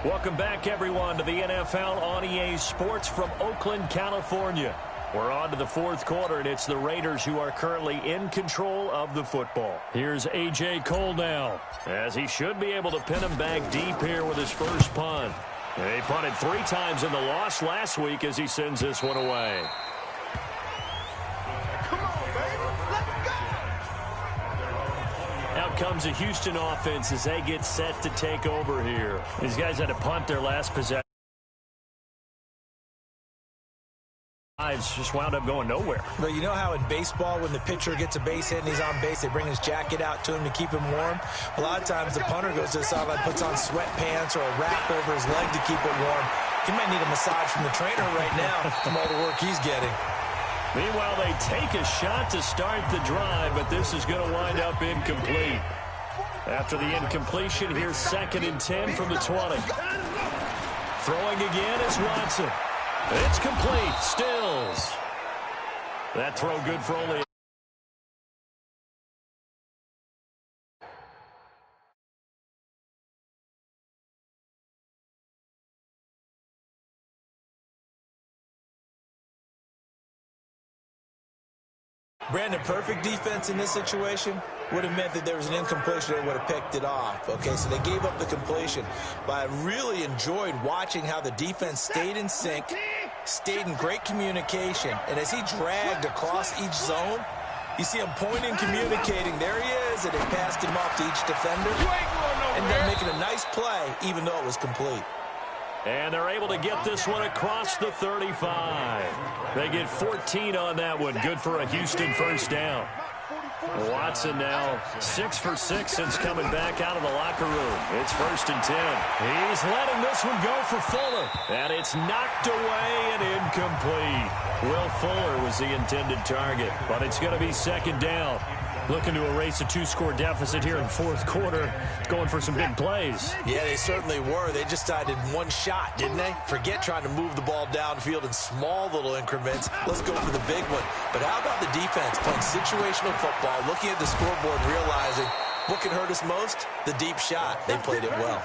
Welcome back, everyone, to the NFL on EA Sports from Oakland, California. We're on to the fourth quarter, and it's the Raiders who are currently in control of the football. Here's A.J. Cole now, as he should be able to pin him back deep here with his first punt. He punted 3 times in the loss last week as he sends this one away. Out comes the Houston offense as they get set to take over here. These guys had to punt their last possession. Just wound up going nowhere. But you know how in baseball, when the pitcher gets a base hit and he's on base, they bring his jacket out to him to keep him warm? A lot of times the punter goes to the sideline, puts on sweatpants or a wrap over his leg to keep it warm. He might need a massage from the trainer right now from all the work he's getting. Meanwhile, they take a shot to start the drive, but this is going to wind up incomplete. After the incompletion, here's 2nd and 10 from the 20. Throwing again is Watson. It's complete. Stills. That throw good for only... Brandon, perfect defense in this situation would have meant that there was an incompletion. They would have picked it off. Okay, so they gave up the completion. But I really enjoyed watching how the defense stayed in sync, stayed in great communication. And as he dragged across each zone, you see him pointing, communicating. There he is, and they passed him off to each defender. And then making a nice play, even though it was complete. And they're able to get this one across the 35. They get 14 on that one. Good for a Houston first down. Watson now 6 for 6 since coming back out of the locker room. It's 1st and 10. He's letting this one go for Fuller. And it's knocked away and incomplete. Will Fuller was the intended target, but it's going to be 2nd down. Looking to erase a 2-score deficit here in the fourth quarter. Going for some big plays. Yeah, they certainly were. They just decided one shot, didn't they? Forget trying to move the ball downfield in small little increments. Let's go for the big one. But how about the defense playing situational football, looking at the scoreboard, realizing what can hurt us most? The deep shot. They played it well.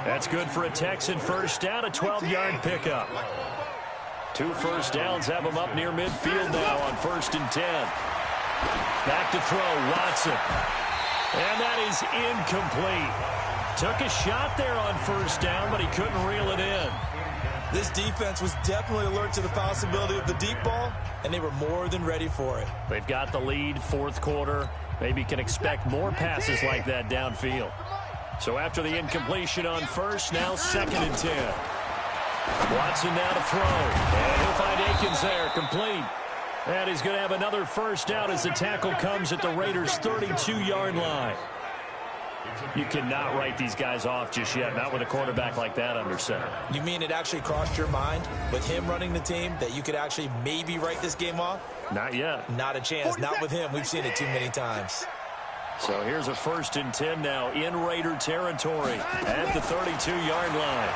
That's good for a Texan first down, a 12-yard pickup. 2 first downs have them up near midfield now on 1st and 10. Back to throw, Watson. And that is incomplete. Took a shot there on 1st down, but he couldn't reel it in. This defense was definitely alert to the possibility of the deep ball, and they were more than ready for it. They've got the lead, 4th quarter. Maybe can expect more passes like that downfield. So after the incompletion on 1st, now 2nd and 10. Watson now to throw. And he'll find Akins there, complete. And he's going to have another first down as the tackle comes at the Raiders' 32-yard line. You cannot write these guys off just yet, not with a quarterback like that under center. You mean it actually crossed your mind with him running the team that you could actually maybe write this game off? Not yet. Not a chance. Not with him. We've seen it too many times. So here's a 1st and 10 now in Raider territory at the 32-yard line.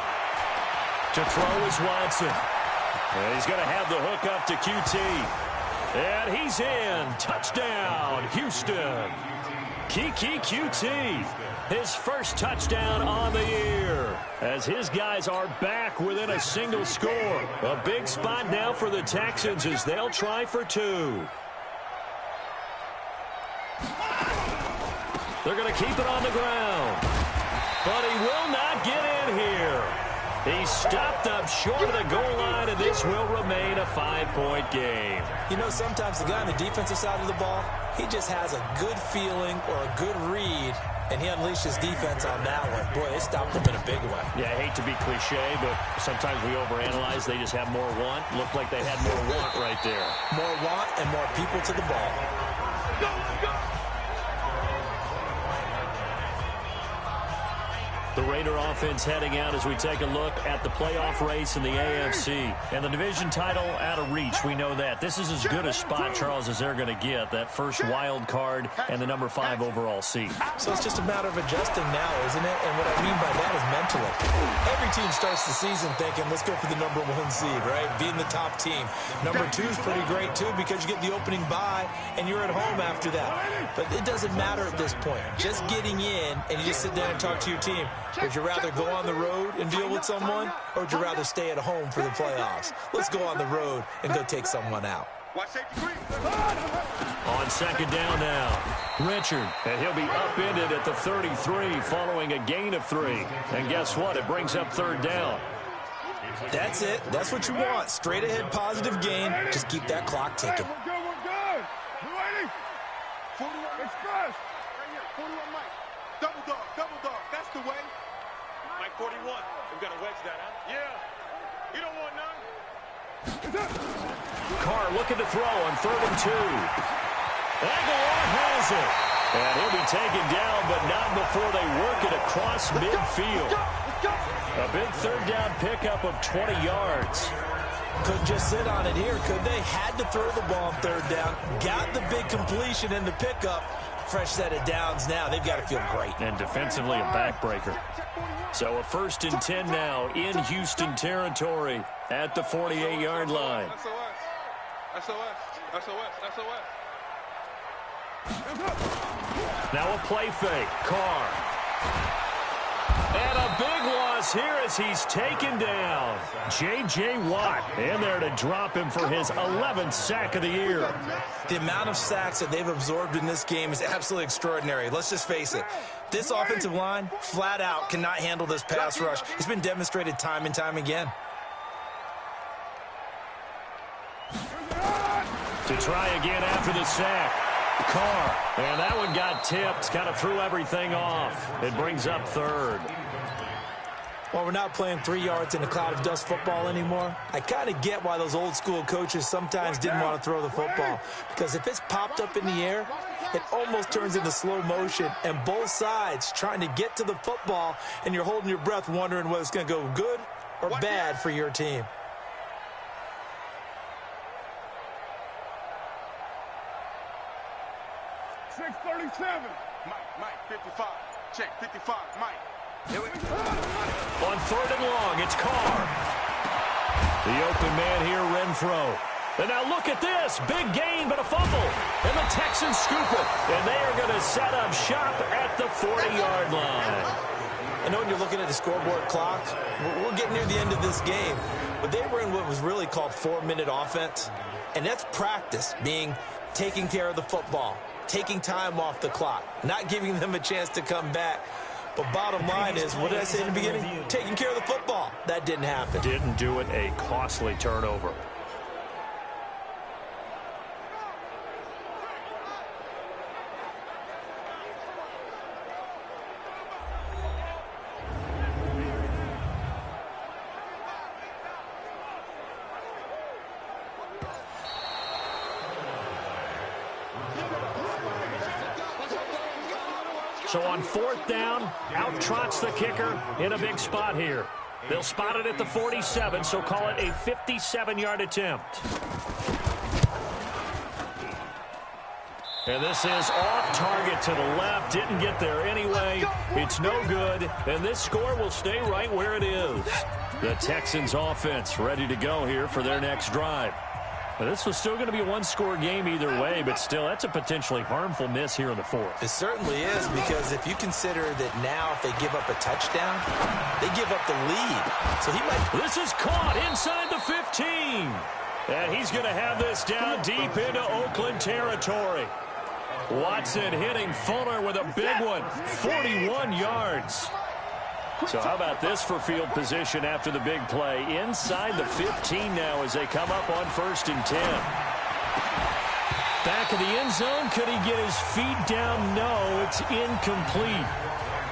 To throw is Watson. And he's going to have the hook up to QT. And he's in. Touchdown, Houston. Kiki QT, his first touchdown on the year, as his guys are back within a single score. A big spot now for the Texans as they'll try for 2. They're going to keep it on the ground, but he will not get in here. He stopped up short of the goal line, and this will remain a 5-point game. You know, sometimes the guy on the defensive side of the ball, he just has a good feeling or a good read, and he unleashed his defense on that one. Boy, they stopped him in a big way. Yeah, I hate to be cliche, but sometimes we overanalyze. They just have more want. Looked like they had more want right there. More want and more people to the ball. Go, go. The Raider offense heading out as we take a look at the playoff race in the AFC. And the division title out of reach, we know that. This is as good a spot, Charles, as they're going to get. That first wild card and the number 5 overall seed. So it's just a matter of adjusting now, isn't it? And what I mean by that is mentally. Every team starts the season thinking, let's go for the number 1 seed, right? Being the top team. Number 2 is pretty great, too, because you get the opening bye, and you're at home after that. But it doesn't matter at this point. Just getting in, and you just sit down and talk to your team. Would you rather go on the road and deal with someone, or would you rather stay at home for the playoffs? Let's go on the road and go take someone out. On second down now, Richard, and he'll be upended at the 33 following a gain of 3. And guess what? It brings up third down. That's it. That's what you want. Straight ahead positive gain. Just keep that clock ticking. Express. Right here, 41 Mike. Double dog. That's the way. Mike 41. We've got to wedge that, huh? Yeah. You don't want none. Carr looking to throw on 3rd and 2. Aguilar has it. And he'll be taken down, but not before they work it across midfield. A big third down pickup of 20 yards. Couldn't just sit on it here, could they? Had to throw the ball on 3rd down. Got the big completion in the pickup. Fresh set of downs now. They've got to feel great. And defensively a backbreaker. So a 1st and 10 now in Houston territory at the 48-yard line. SOS. Now a play fake. Carr. And a big loss here as he's taken down. J.J. Watt in there to drop him for his 11th sack of the year. The amount of sacks that they've absorbed in this game is absolutely extraordinary. Let's just face it. This offensive line, flat out, cannot handle this pass rush. It's been demonstrated time and time again. To try again after the sack. Carr. And that one got tipped. Kind of threw everything off. It brings up 3rd. Well, we're not playing 3 yards in a cloud of dust football anymore. I kind of get why those old school coaches sometimes didn't want to throw the football. Because if it's popped up in the air, it almost turns into slow motion. And both sides trying to get to the football, and you're holding your breath wondering whether it's going to go good or bad for your team. Mike, 55. Check, 55, Mike. On 3rd and long, it's Carr. The open man here, Renfro. And now look at this. Big gain, but a fumble. And the Texans scoop it. And they are going to set up shop at the 40-yard line. I know when you're looking at the scoreboard clock, we're getting near the end of this game. But they were in what was really called 4-minute offense. And that's practice, being taking care of the football, taking time off the clock, not giving them a chance to come back. But bottom line is, what did I say in the beginning? Taking care of the football. That didn't happen. Didn't do it. A costly turnover. So on 4th down, out trots the kicker in a big spot here. They'll spot it at the 47, so call it a 57-yard attempt. And this is off target to the left. Didn't get there anyway. It's no good, and this score will stay right where it is. The Texans offense ready to go here for their next drive. Now, this was still going to be a one-score game either way, but still, that's a potentially harmful miss here in the 4th. It certainly is, because if you consider that now if they give up a touchdown, they give up the lead. So he might... This is caught inside the 15. And he's going to have this down deep into Oakland territory. Watson hitting Fuller with a big one, 41 yards. So how about this for field position after the big play? Inside the 15 now as they come up on 1st and 10. Back of the end zone. Could he get his feet down? No, it's incomplete.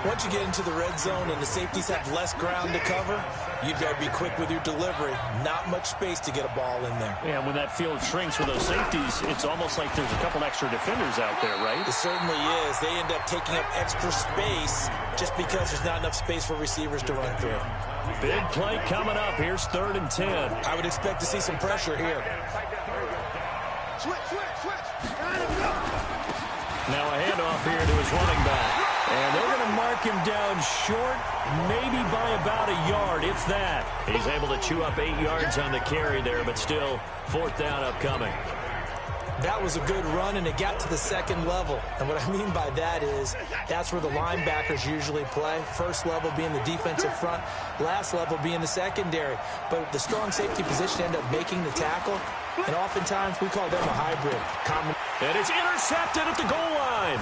Once you get into the red zone and the safeties have less ground to cover, you better be quick with your delivery. Not much space to get a ball in there. Yeah, when that field shrinks with those safeties, it's almost like there's a couple extra defenders out there, right? It certainly is. They end up taking up extra space just because there's not enough space for receivers to run through. Big play coming up. Here's 3rd and 10. I would expect to see some pressure here. Switch. Now a handoff here to his running back. And they're going to mark him down short, maybe by about a yard, if that. He's able to chew up 8 yards on the carry there, but still 4th down upcoming. That was a good run, and it got to the second level. And what I mean by that is that's where the linebackers usually play. First level being the defensive front, last level being the secondary. But the strong safety position ended up making the tackle, and oftentimes we call them a hybrid. And it's intercepted at the goal line.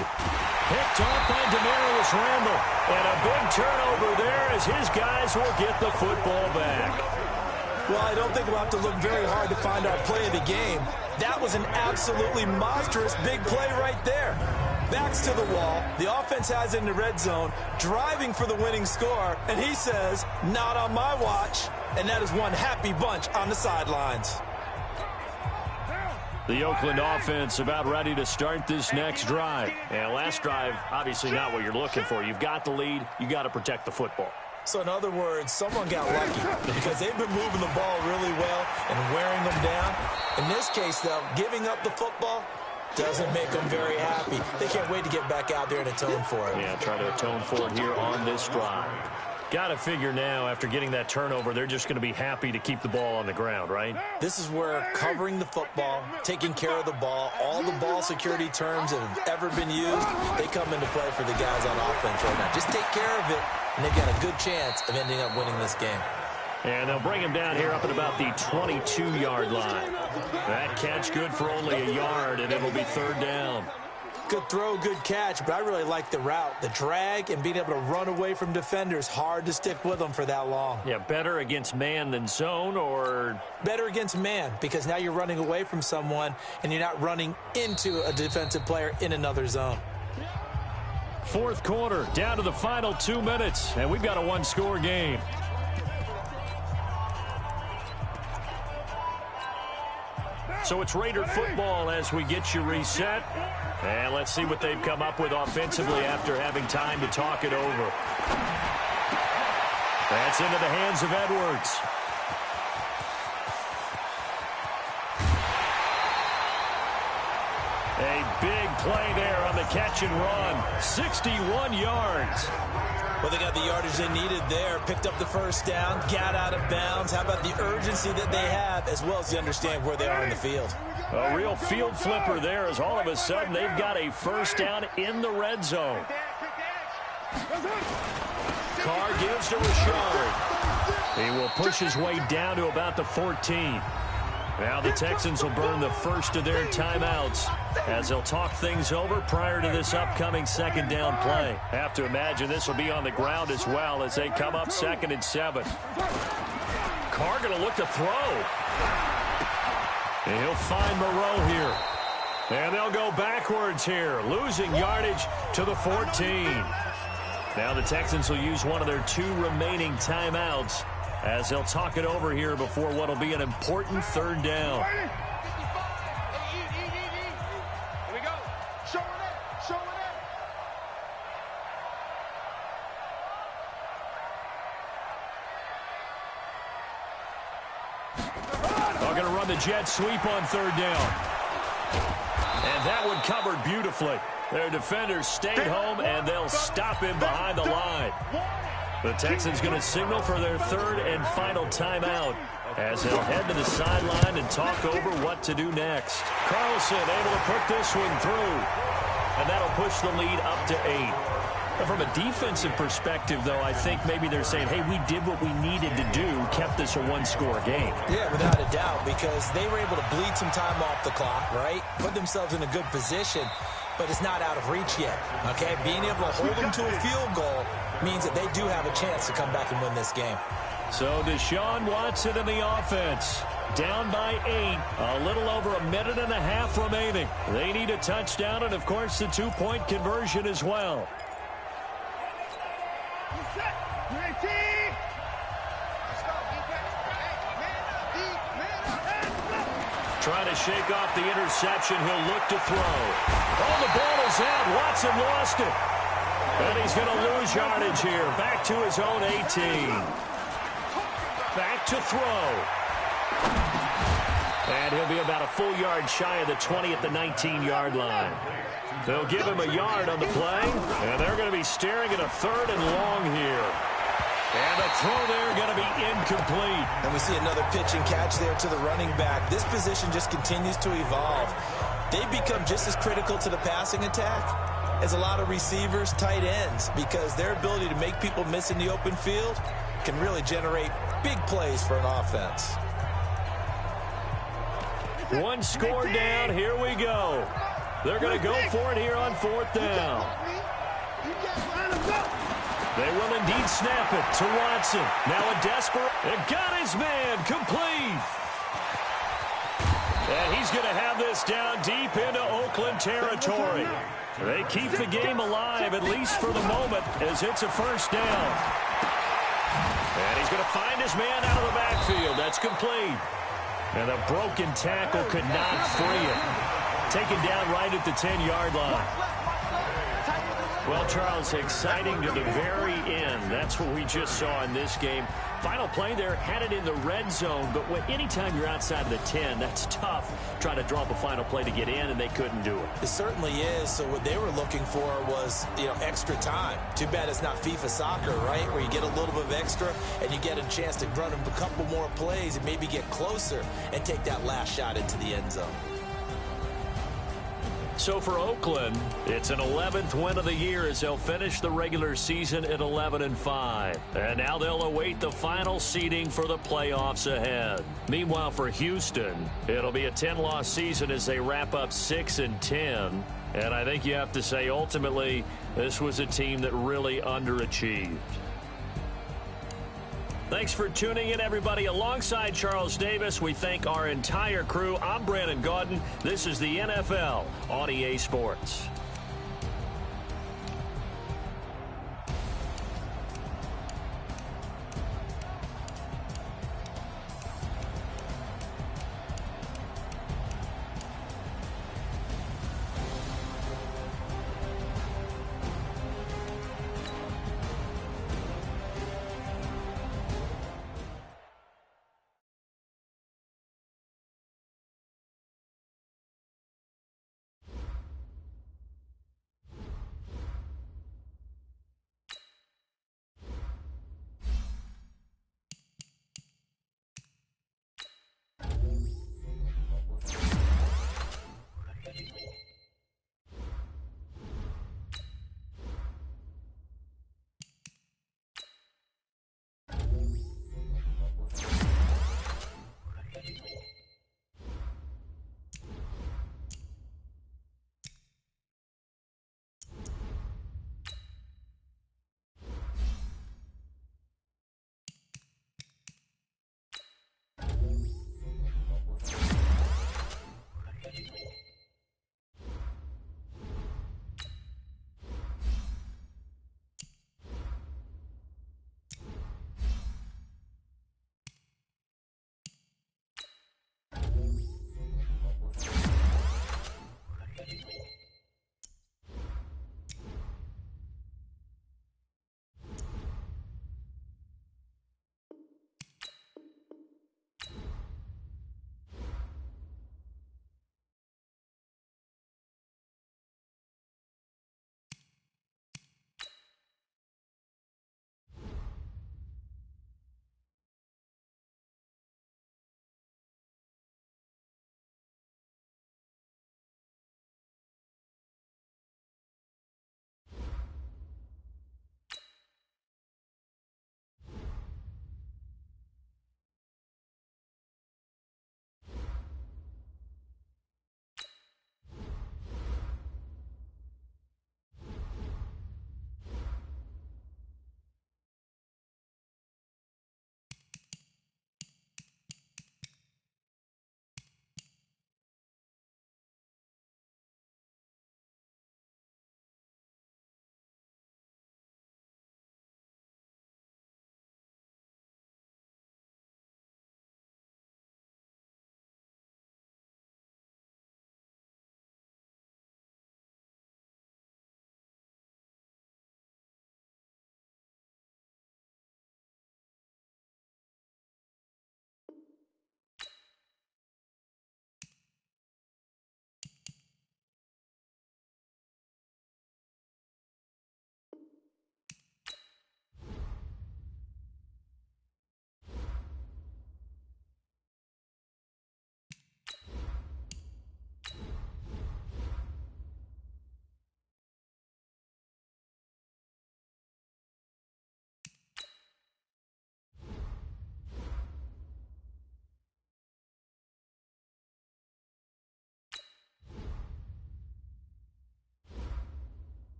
Picked off by Demarius Randall. And a big turnover there as his guys will get the football back. Well, I don't think we'll have to look very hard to find our play of the game. That was an absolutely monstrous big play right there. Backs to the wall. The offense has it in the red zone, driving for the winning score. And he says, not on my watch. And that is one happy bunch on the sidelines. The Oakland offense about ready to start this next drive. And last drive, obviously not what you're looking for. You've got the lead. You got to protect the football. So in other words, someone got lucky because they've been moving the ball really well and wearing them down. In this case, though, giving up the football doesn't make them very happy. They can't wait to get back out there and atone for it. Yeah, try to atone for it here on this drive. Got to figure now, after getting that turnover, they're just going to be happy to keep the ball on the ground, right? This is where covering the football, taking care of the ball, all the ball security terms that have ever been used, they come into play for the guys on offense right now. Just take care of it, and they've got a good chance of ending up winning this game. And they'll bring him down here up at about the 22-yard line. That catch good for only a yard, and it'll be third down. Good throw, good catch, but I really like the route. The drag and being able to run away from defenders, hard to stick with them for that long. Yeah, better against man than zone, or? Better against man, because now you're running away from someone and you're not running into a defensive player in another zone. Fourth quarter, down to the final 2 minutes, and we've got a one-score game. So it's Raider football as we get you reset. And let's see what they've come up with offensively after having time to talk it over. That's into the hands of Edwards. A big play there on the catch and run. 61 yards. Well, they got the yardage they needed there, picked up the first down, got out of bounds. How about the urgency that they have, as well as to understand where they are in the field? A real field flipper there as all of a sudden they've got a first down in the red zone. Carr gives to Rashard. He will push his way down to about the 14. Now the Texans will burn the first of their timeouts as they'll talk things over prior to this upcoming second down play. Have to imagine this will be on the ground as well as they come up 2nd and 7. Carr going to look to throw. And he'll find Moreau here. And they'll go backwards here, losing yardage to the 14. Now the Texans will use one of their 2 remaining timeouts as they'll talk it over here before what will be an important third down. Here we go. Show it. Show it. They're going to run the jet sweep on third down. And that one covered beautifully. Their defenders stayed home, and they'll stop him behind the line. The Texans going to signal for their third and final timeout as they'll head to the sideline and talk over what to do next. Carlson able to put this one through, and that'll push the lead up to 8. And from a defensive perspective, though, I think maybe they're saying, hey, we did what we needed to do, kept this a one-score game. Yeah, without a doubt, because they were able to bleed some time off the clock, right? Put themselves in a good position, but it's not out of reach yet, okay? Being able to hold them to a field goal means that they do have a chance to come back and win this game. So Deshaun Watson in the offense. Down by 8. A little over a minute and a half remaining. They need a touchdown and, of course, the 2-point conversion as well. Trying to shake off the interception. He'll look to throw. Oh, the ball is out. Watson lost it. And he's going to lose yardage here. Back to his own 18. Back to throw. And he'll be about a full yard shy of the 20 at the 19-yard line. They'll give him a yard on the play. And they're going to be staring at a third and long here. And the throw there going to be incomplete. And we see another pitch and catch there to the running back. This position just continues to evolve. They've become just as critical to the passing attack as a lot of receivers, tight ends, because their ability to make people miss in the open field can really generate big plays for an offense. One score down. Here we go. They're going to go for it here on 4th down. They will indeed snap it to Watson. Now a desperate. And got his man complete. And he's going to have this down deep into Oakland territory. They keep the game alive, at least for the moment, as it's a 1st down. And he's going to find his man out of the backfield. That's complete. And the broken tackle could not free it. Taken down right at the 10-yard line. Well, Charles, exciting to the very end. That's what we just saw in this game. Final play there, had it in the red zone, but anytime you're outside of the 10, that's tough trying to draw up a final play to get in, and they couldn't do it. It certainly is. So what they were looking for was, extra time. Too bad it's not FIFA soccer, right, where you get a little bit of extra and you get a chance to run a couple more plays and maybe get closer and take that last shot into the end zone. So for Oakland, it's an 11th win of the year as they'll finish the regular season at 11-5. And now they'll await the final seeding for the playoffs ahead. Meanwhile, for Houston, it'll be a 10-loss season as they wrap up 6-10. And I think you have to say, ultimately, this was a team that really underachieved. Thanks for tuning in, everybody. Alongside Charles Davis, we thank our entire crew. I'm Brandon Gaudin. This is the NFL on EA Sports.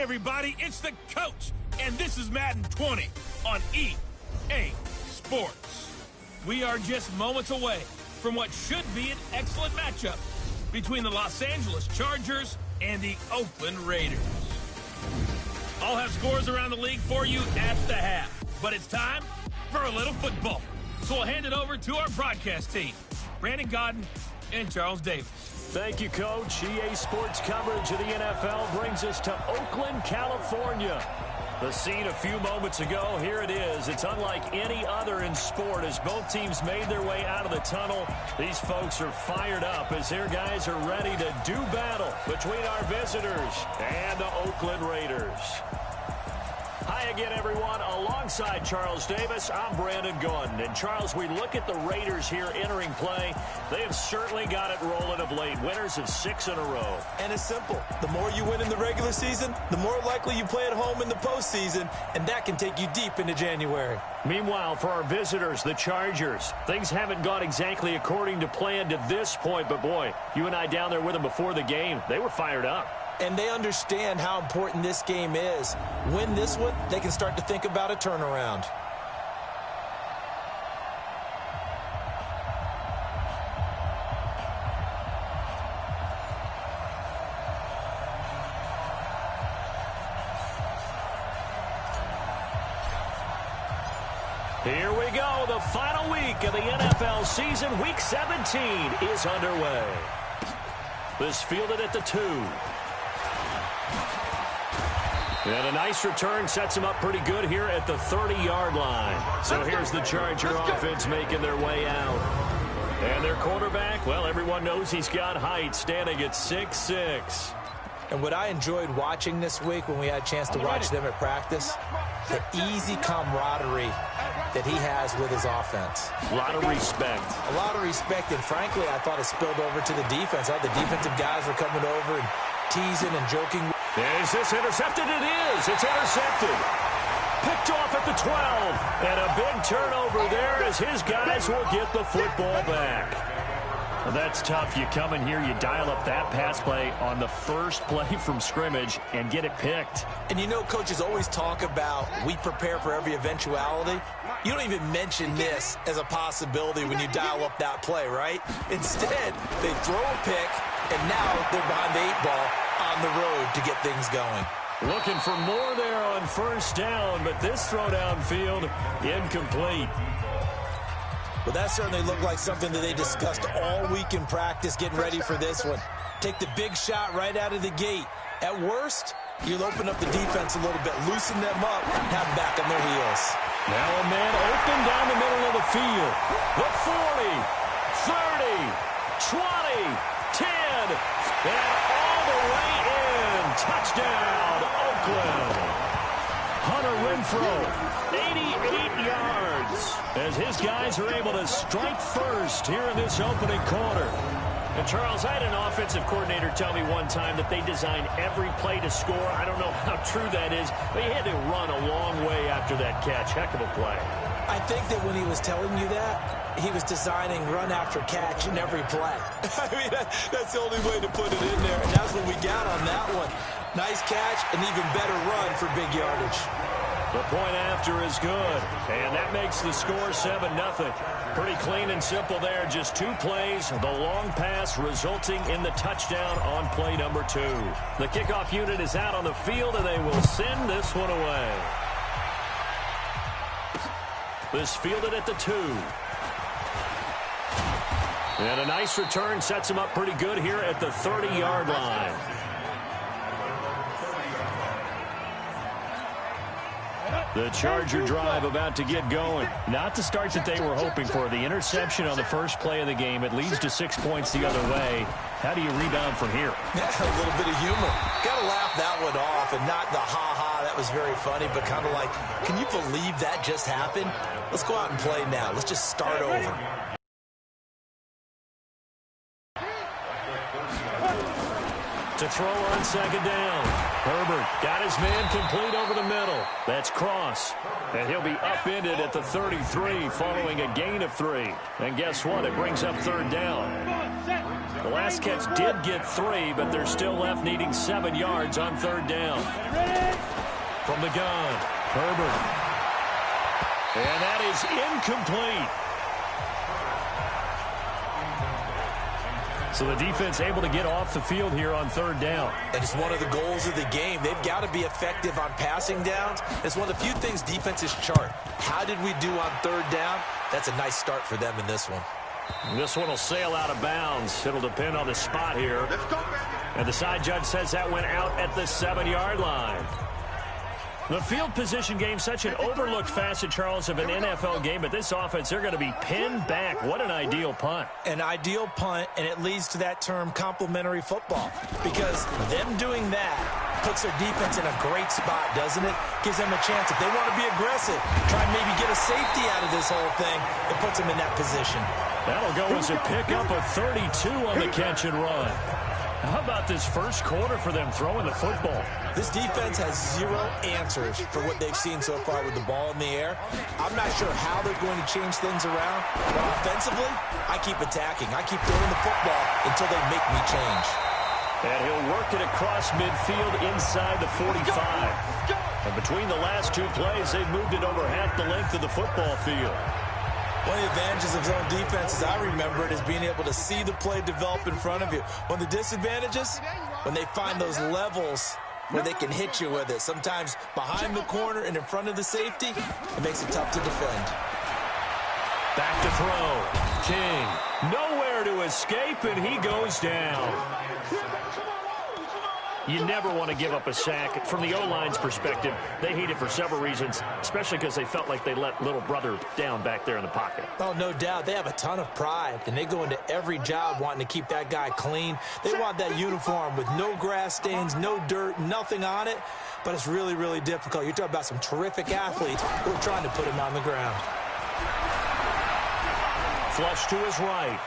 everybody, it's the coach, and this is Madden 20 on EA Sports. We are just moments away from what should be an excellent matchup between the Los Angeles Chargers and the Oakland Raiders. I'll have scores around the league for you at the half, but it's time for a little football. So we'll hand it over to our broadcast team, Brandon Godden and Charles Davis. Thank you, Coach. EA Sports coverage of the NFL brings us to Oakland, California. The scene a few moments ago, here it is. It's unlike any other in sport as both teams made their way out of the tunnel. These folks are fired up as their guys are ready to do battle between our visitors and the Oakland Raiders. Hi again, everyone. Alongside Charles Davis, I'm Brandon Godden. And, Charles, we look at the Raiders here entering play. They have certainly got it rolling of late. Winners of 6 in a row. And it's simple. The more you win in the regular season, the more likely you play at home in the postseason, and that can take you deep into January. Meanwhile, for our visitors, the Chargers, things haven't gone exactly according to plan to this point. But, boy, you and I down there with them before the game, they were fired up. And they understand how important this game is. Win this one, they can start to think about a turnaround. Here we go. The final week of the NFL season. Week 17 is underway. This fielded at the 2. And a nice return sets them up pretty good here at the 30-yard line. So here's the Charger offense making their way out. And their quarterback, well, everyone knows he's got height, standing at 6'6". And what I enjoyed watching this week when we had a chance to watch them at practice, the easy camaraderie that he has with his offense. A lot of respect. A lot of respect, and frankly, I thought it spilled over to the defense. The defensive guys were coming over and teasing and joking. Is this intercepted? It is. It's intercepted. Picked off at the 12. And a big turnover there as his guys will get the football back. Well, that's tough. You come in here, you dial up that pass play on the first play from scrimmage and get it picked. And you know, coaches always talk about we prepare for every eventuality. You don't even mention this as a possibility when you dial up that play, right? Instead, they throw a pick, and now they're behind the 8 ball on the road to get things going. Looking for more there on first down, but this throw downfield incomplete. Well, that certainly looked like something that they discussed all week in practice getting ready for this one. Take the big shot right out of the gate. At worst, you'll open up the defense a little bit, loosen them up, have them back on their heels. Now a man open down the middle of the field. The 40, 30, 20, 10, and all the way in. Touchdown, Oakland. Hunter Renfrow, 88 yards, as his guys are able to strike first here in this opening quarter. And, Charles, I had an offensive coordinator tell me one time that they design every play to score. I don't know how true that is, but he had to run a long way after that catch. Heck of a play. I think that when he was telling you that, he was designing run after catch in every play. I mean, that's the only way to put it in there, and that's what we got on that one. Nice catch, an even better run for big yardage. The point after is good, and that makes the score 7-0. Pretty clean and simple there. Just 2 plays, the long pass resulting in the touchdown on play number 2. The kickoff unit is out on the field, and they will send this one away. This fielded at the 2. And a nice return sets him up pretty good here at the 30-yard line. The Charger drive about to get going. Not the start that they were hoping for. The interception on the first play of the game. It leads to 6 points the other way. How do you rebound from here? Yeah, a little bit of humor. Got to laugh that one off, and not the ha-ha, that was very funny, but kind of like, can you believe that just happened? Let's go out and play now. Let's just start over. To throw on second down. Herbert got his man complete over the middle. That's Cross. And he'll be upended at the 33 following a gain of 3. And guess what? It brings up third down. The last catch did get 3, but they're still left needing 7 yards on 3rd down. From the gun, Herbert. And that is incomplete. So the defense able to get off the field here on 3rd down. And it's one of the goals of the game. They've got to be effective on passing downs. It's one of the few things defenses chart. How did we do on 3rd down? That's a nice start for them in this one. This one will sail out of bounds. It'll depend on the spot here. And the side judge says that went out at the 7-yard line. The field position game, such an overlooked facet, Charles, of an NFL game, but this offense, they're going to be pinned back. What an ideal punt. An ideal punt, and it leads to that term complementary football, because them doing that puts their defense in a great spot, doesn't it? Gives them a chance. If they want to be aggressive, try and maybe get a safety out of this whole thing, it puts them in that position. That'll go as a pickup of 32 on the catch and run. How about this first quarter for them throwing the football? This defense has 0 answers for what they've seen so far with the ball in the air. I'm not sure how they're going to change things around, but offensively, I keep attacking. I keep throwing the football until they make me change. And he'll work it across midfield inside the 45. And between the last 2 plays, they've moved it over half the length of the football field. One of the advantages of zone defense, as I remember it, is being able to see the play develop in front of you. One of the disadvantages, when they find those levels where they can hit you with it. Sometimes behind the corner and in front of the safety, it makes it tough to defend. Back to throw. King, nowhere to escape, and he goes down. You never want to give up a sack. From the O-line's perspective, they hate it for several reasons, especially because they felt like they let little brother down back there in the pocket. Oh, no doubt. They have a ton of pride, and they go into every job wanting to keep that guy clean. They want that uniform with no grass stains, no dirt, nothing on it, but it's really, really difficult. You're talking about some terrific athletes who are trying to put him on the ground. Flush to his right.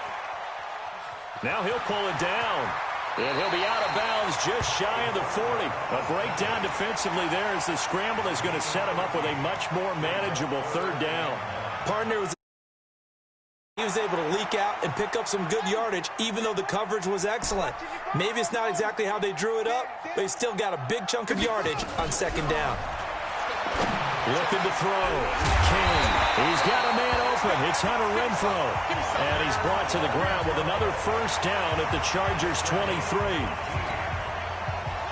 Now he'll pull it down. And he'll be out of bounds just shy of the 40. A breakdown defensively there as the scramble is going to set him up with a much more manageable 3rd down. Partner he was able to leak out and pick up some good yardage, even though the coverage was excellent. Maybe it's not exactly how they drew it up, but he still got a big chunk of yardage on 2nd down. Looking to throw. King. He's got a man open. It's Hunter Renfrow. And he's brought to the ground with another 1st down at the Chargers' 23.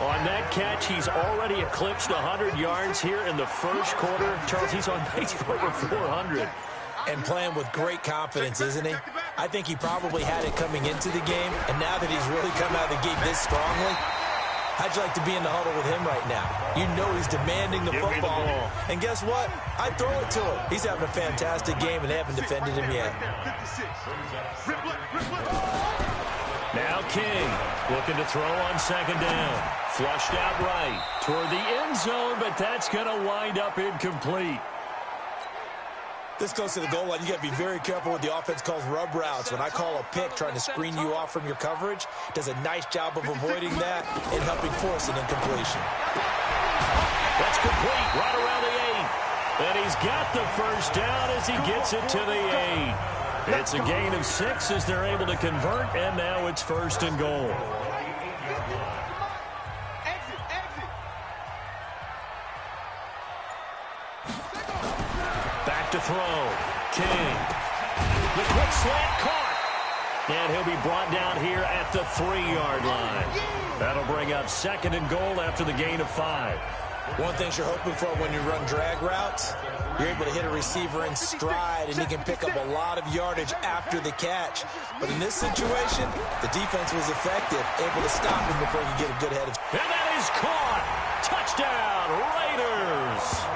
On that catch, he's already eclipsed 100 yards here in the first quarter. Charles, he's on pace for over 400. And playing with great confidence, isn't he? I think he probably had it coming into the game, and now that he's really come out of the gate this strongly, how'd you like to be in the huddle with him right now? You know he's demanding the football. And guess what? I throw it to him. He's having a fantastic game, and they haven't defended him yet. Now King looking to throw on 2nd down. Flushed out right toward the end zone, but that's going to wind up incomplete. This close to the goal line, you got to be very careful what the offense calls rub routes. When I call a pick trying to screen you off from your coverage, does a nice job of avoiding that and helping force an incompletion. That's complete right around the 8. And he's got the 1st down as he gets it to the 8. It's a gain of 6 as they're able to convert, and now it's 1st and goal. To throw. King. The quick slant caught. And he'll be brought down here at the 3-yard line. That'll bring up 2nd and goal after the gain of 5. One thing you're hoping for when you run drag routes, you're able to hit a receiver in stride, and he can pick up a lot of yardage after the catch. But in this situation, the defense was effective, able to stop him before he could get a good head of. And that is caught. Touchdown, Raiders.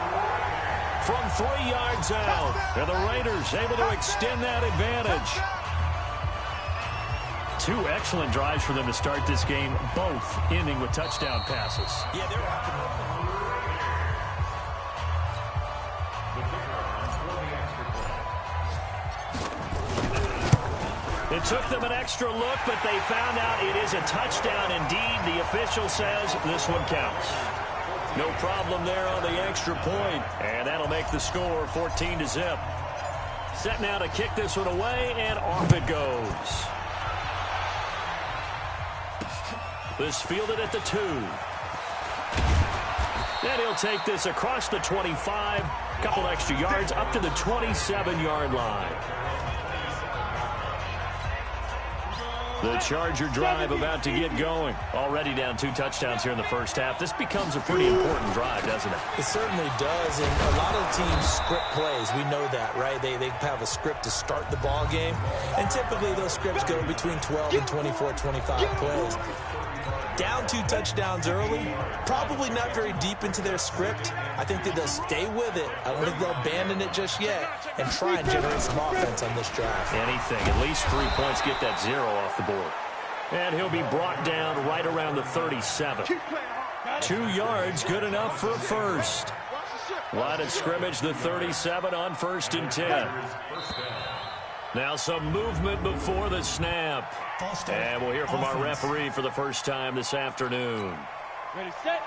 From 3 yards out, and the Raiders able to extend that advantage. 2 excellent drives for them to start this game, both ending with touchdown passes. Yeah, they're It took them an extra look, but they found out it is a touchdown indeed. The official says this one counts. No problem there on the extra point, and that'll make the score 14-0. Set now to kick this one away, and off it goes. This fielded at the 2. And he'll take this across the 25. Couple extra yards up to the 27-yard line. The Charger drive about to get going. Already down 2 touchdowns here in the first half. This becomes a pretty important drive, doesn't it? It certainly does, and a lot of teams script plays. We know that, right? They have a script to start the ball game, and typically those scripts go between 12 and 24, 25 plays. Down 2 touchdowns early, probably not very deep into their script. I think that they'll stay with it. I don't think they'll abandon it just yet and try and generate some offense on this drive. Anything, at least 3 points, get that 0 off the board. And he'll be brought down right around the 37. 2 yards, good enough for a first. Line of scrimmage, the 37 on 1st and 10. Now some movement before the snap. And we'll hear from our referee for the first time this afternoon.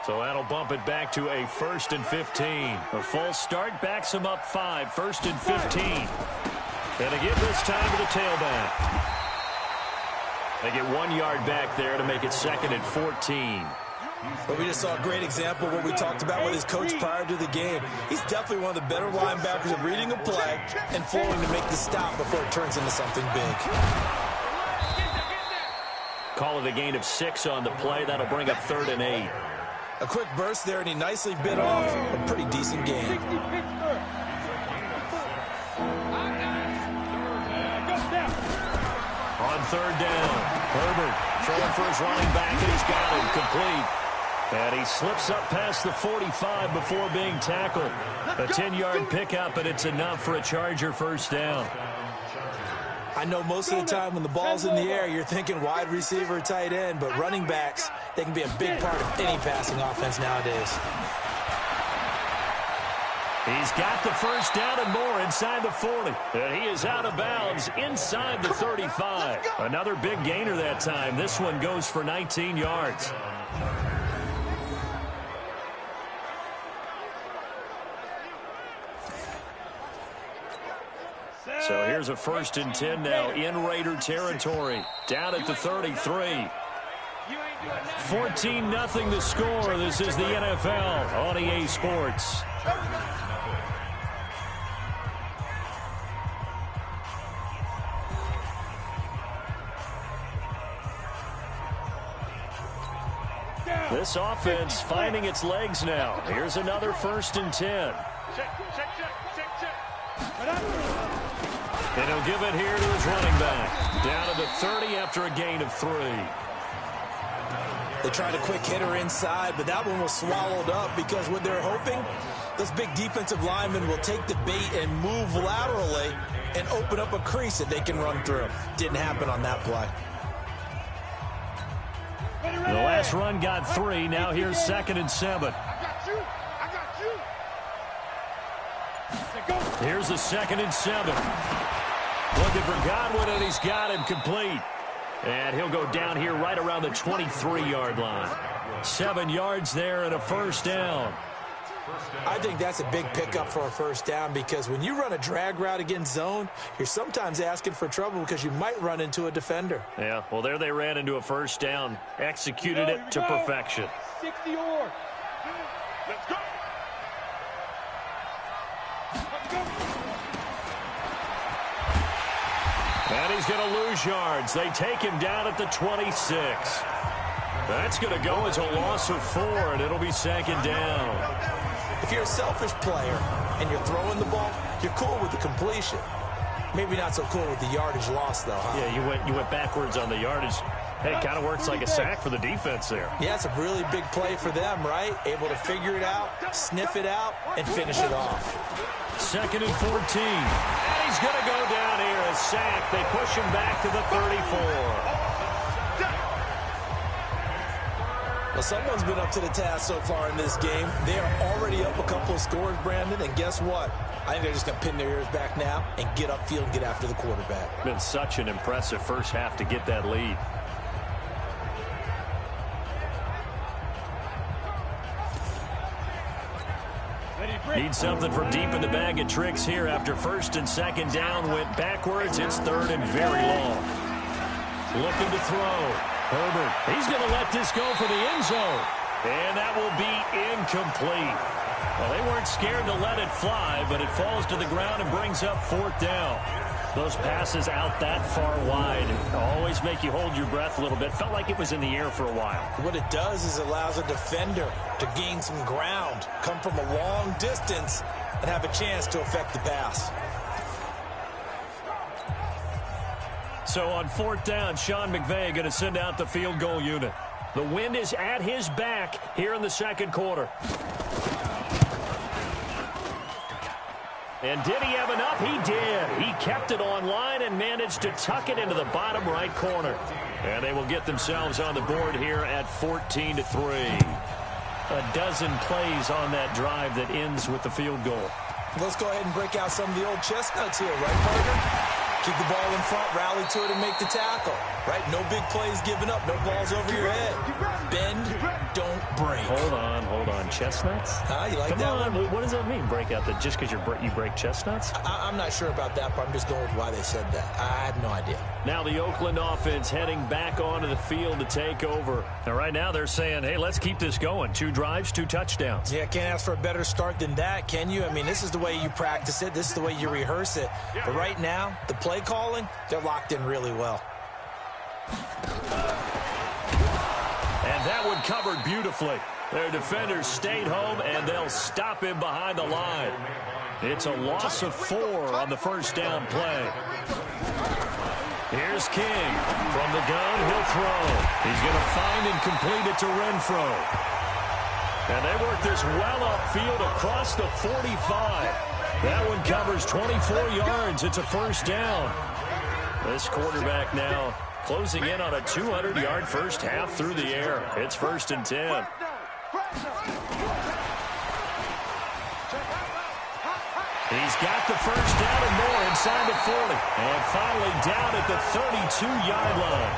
So that'll bump it back to a 1st and 15. A false start backs him up 5. 1st and 15. And they give this time to the tailback. They get 1 yard back there to make it 2nd and 14. But we just saw a great example of what we talked about with his coach prior to the game. He's definitely one of the better linebackers at reading a play and flowing to make the stop before it turns into something big. Call it a gain of 6 on the play. That'll bring up 3rd and 8. A quick burst there, and he nicely bit off a pretty decent gain. On 3rd down, Herbert throwing for his running back, and he's got him complete. And he slips up past the 45 before being tackled. A 10-yard pickup, and it's enough for a Charger first down. I know most of the time when the ball's in the air, you're thinking wide receiver, tight end, but running backs, they can be a big part of any passing offense nowadays. He's got the first down and more inside the 40. And he is out of bounds inside the 35. Another big gainer that time. This one goes for 19 yards. So here's a 1st and 10 now in Raider territory. Down at the 33. 14-0 the score. This is the NFL on EA Sports. This offense finding its legs now. Here's another 1st and 10. And he'll give it here to his running back. Down to the 30 after a gain of 3. They tried a quick hitter inside, but that one was swallowed up because what they're hoping, those big defensive linemen will take the bait and move laterally and open up a crease that they can run through. Didn't happen on that play. The last run got 3. Now here's 2nd and 7. Here's the 2nd and 7. Looking for Godwin, and he's got him complete. And he'll go down here right around the 23-yard line. 7 yards there and a first down. I think that's a big pickup for a first down because when you run a drag route against zone, you're sometimes asking for trouble because you might run into a defender. Yeah, well, there they ran into a first down. Executed it to perfection. 60 or. Let's go. And he's going to lose yards. They take him down at the 26. That's going to go as a loss of 4, and it'll be 2nd down. If you're a selfish player and you're throwing the ball, you're cool with the completion. Maybe not so cool with the yardage loss, though, huh? Yeah, you went backwards on the yardage. Hey, it kind of works like a sack for the defense there. Yeah, it's a really big play for them, right? Able to figure it out, sniff it out, and finish it off. 2nd and 14. And he's going to go down here, a sack. They push him back to the 34. Well, someone's been up to the task so far in this game. They are already up a couple of scores, Brandon, and guess what? I think they're just going to pin their ears back now and get upfield and get after the quarterback. Been such an impressive first half to get that lead. Need something from deep in the bag of tricks here after 1st and 2nd down. Went backwards. It's 3rd and very long. Looking to throw. Herbert, he's going to let this go for the end zone. And that will be incomplete. Well, they weren't scared to let it fly, but it falls to the ground and brings up 4th down. Those passes out that far wide always make you hold your breath a little bit. Felt like it was in the air for a while. What it does is allows a defender to gain some ground, come from a long distance, and have a chance to affect the pass. So on 4th down, Sean McVay going to send out the field goal unit. The wind is at his back here in the second quarter. And did he have enough? He did. He kept it on line and managed to tuck it into the bottom right corner. And they will get themselves on the board here at 14-3. A dozen plays on that drive that ends with the field goal. Let's go ahead and break out some of the old chestnuts here, right, partner? Keep the ball in front, rally to it, and make the tackle. Right? No big plays given up. No balls over your head. Bend, don't break. Hold on. Chestnuts? You like that one? What does that mean, break out? Just because you break chestnuts? I'm not sure about that, but I'm just going with why they said that. I have no idea. Now the Oakland offense heading back onto the field to take over. Now right now they're saying, hey, let's keep this going. 2 drives, 2 touchdowns. Yeah, can't ask for a better start than that, can you? I mean, this is the way you practice it. This is the way you rehearse it. But right now, the play calling, they're locked in really well. And that one covered beautifully. Their defenders stayed home, and they'll stop him behind the line. It's a loss of 4 on the first down play. Here's King. From the gun, he'll throw. He's going to find and complete it to Renfro. And they work this well upfield across the 45. That one covers 24 yards. It's a first down. This quarterback now closing in on a 200-yard first half through the air. It's 1st and 10. He's got the first down and more inside the 40. And finally down at the 32-yard line.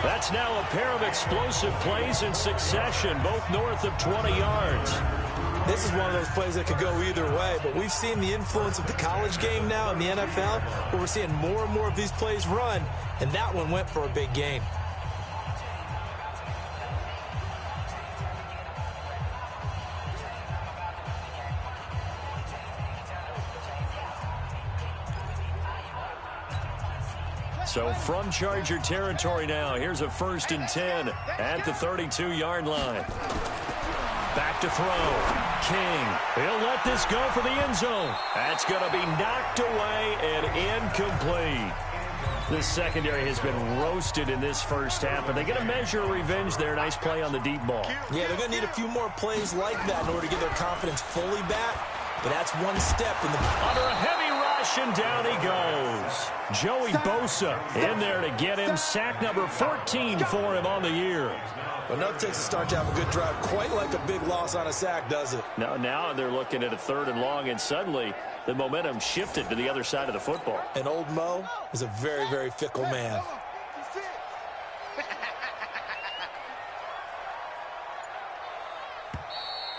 That's now a pair of explosive plays in succession, both north of 20 yards. This is one of those plays that could go either way, but we've seen the influence of the college game now in the NFL, where we're seeing more and more of these plays run, and that one went for a big gain. So from Charger territory now, here's a 1st and 10 at the 32-yard line. Back to throw. King. He'll let this go for the end zone. That's going to be knocked away and incomplete. The secondary has been roasted in this first half, but they get a measure of revenge there. Nice play on the deep ball. Yeah, they're going to need a few more plays like that in order to get their confidence fully back. But that's one step in the... Under a heavy rush, and down he goes. Joey Bosa in there to get him. Sack number 14 for him on the year. But nothing takes a start to have a good drive, quite like a big loss on a sack, does it? Now they're looking at a 3rd and long, and suddenly the momentum shifted to the other side of the football. And old Mo is a very, very fickle man.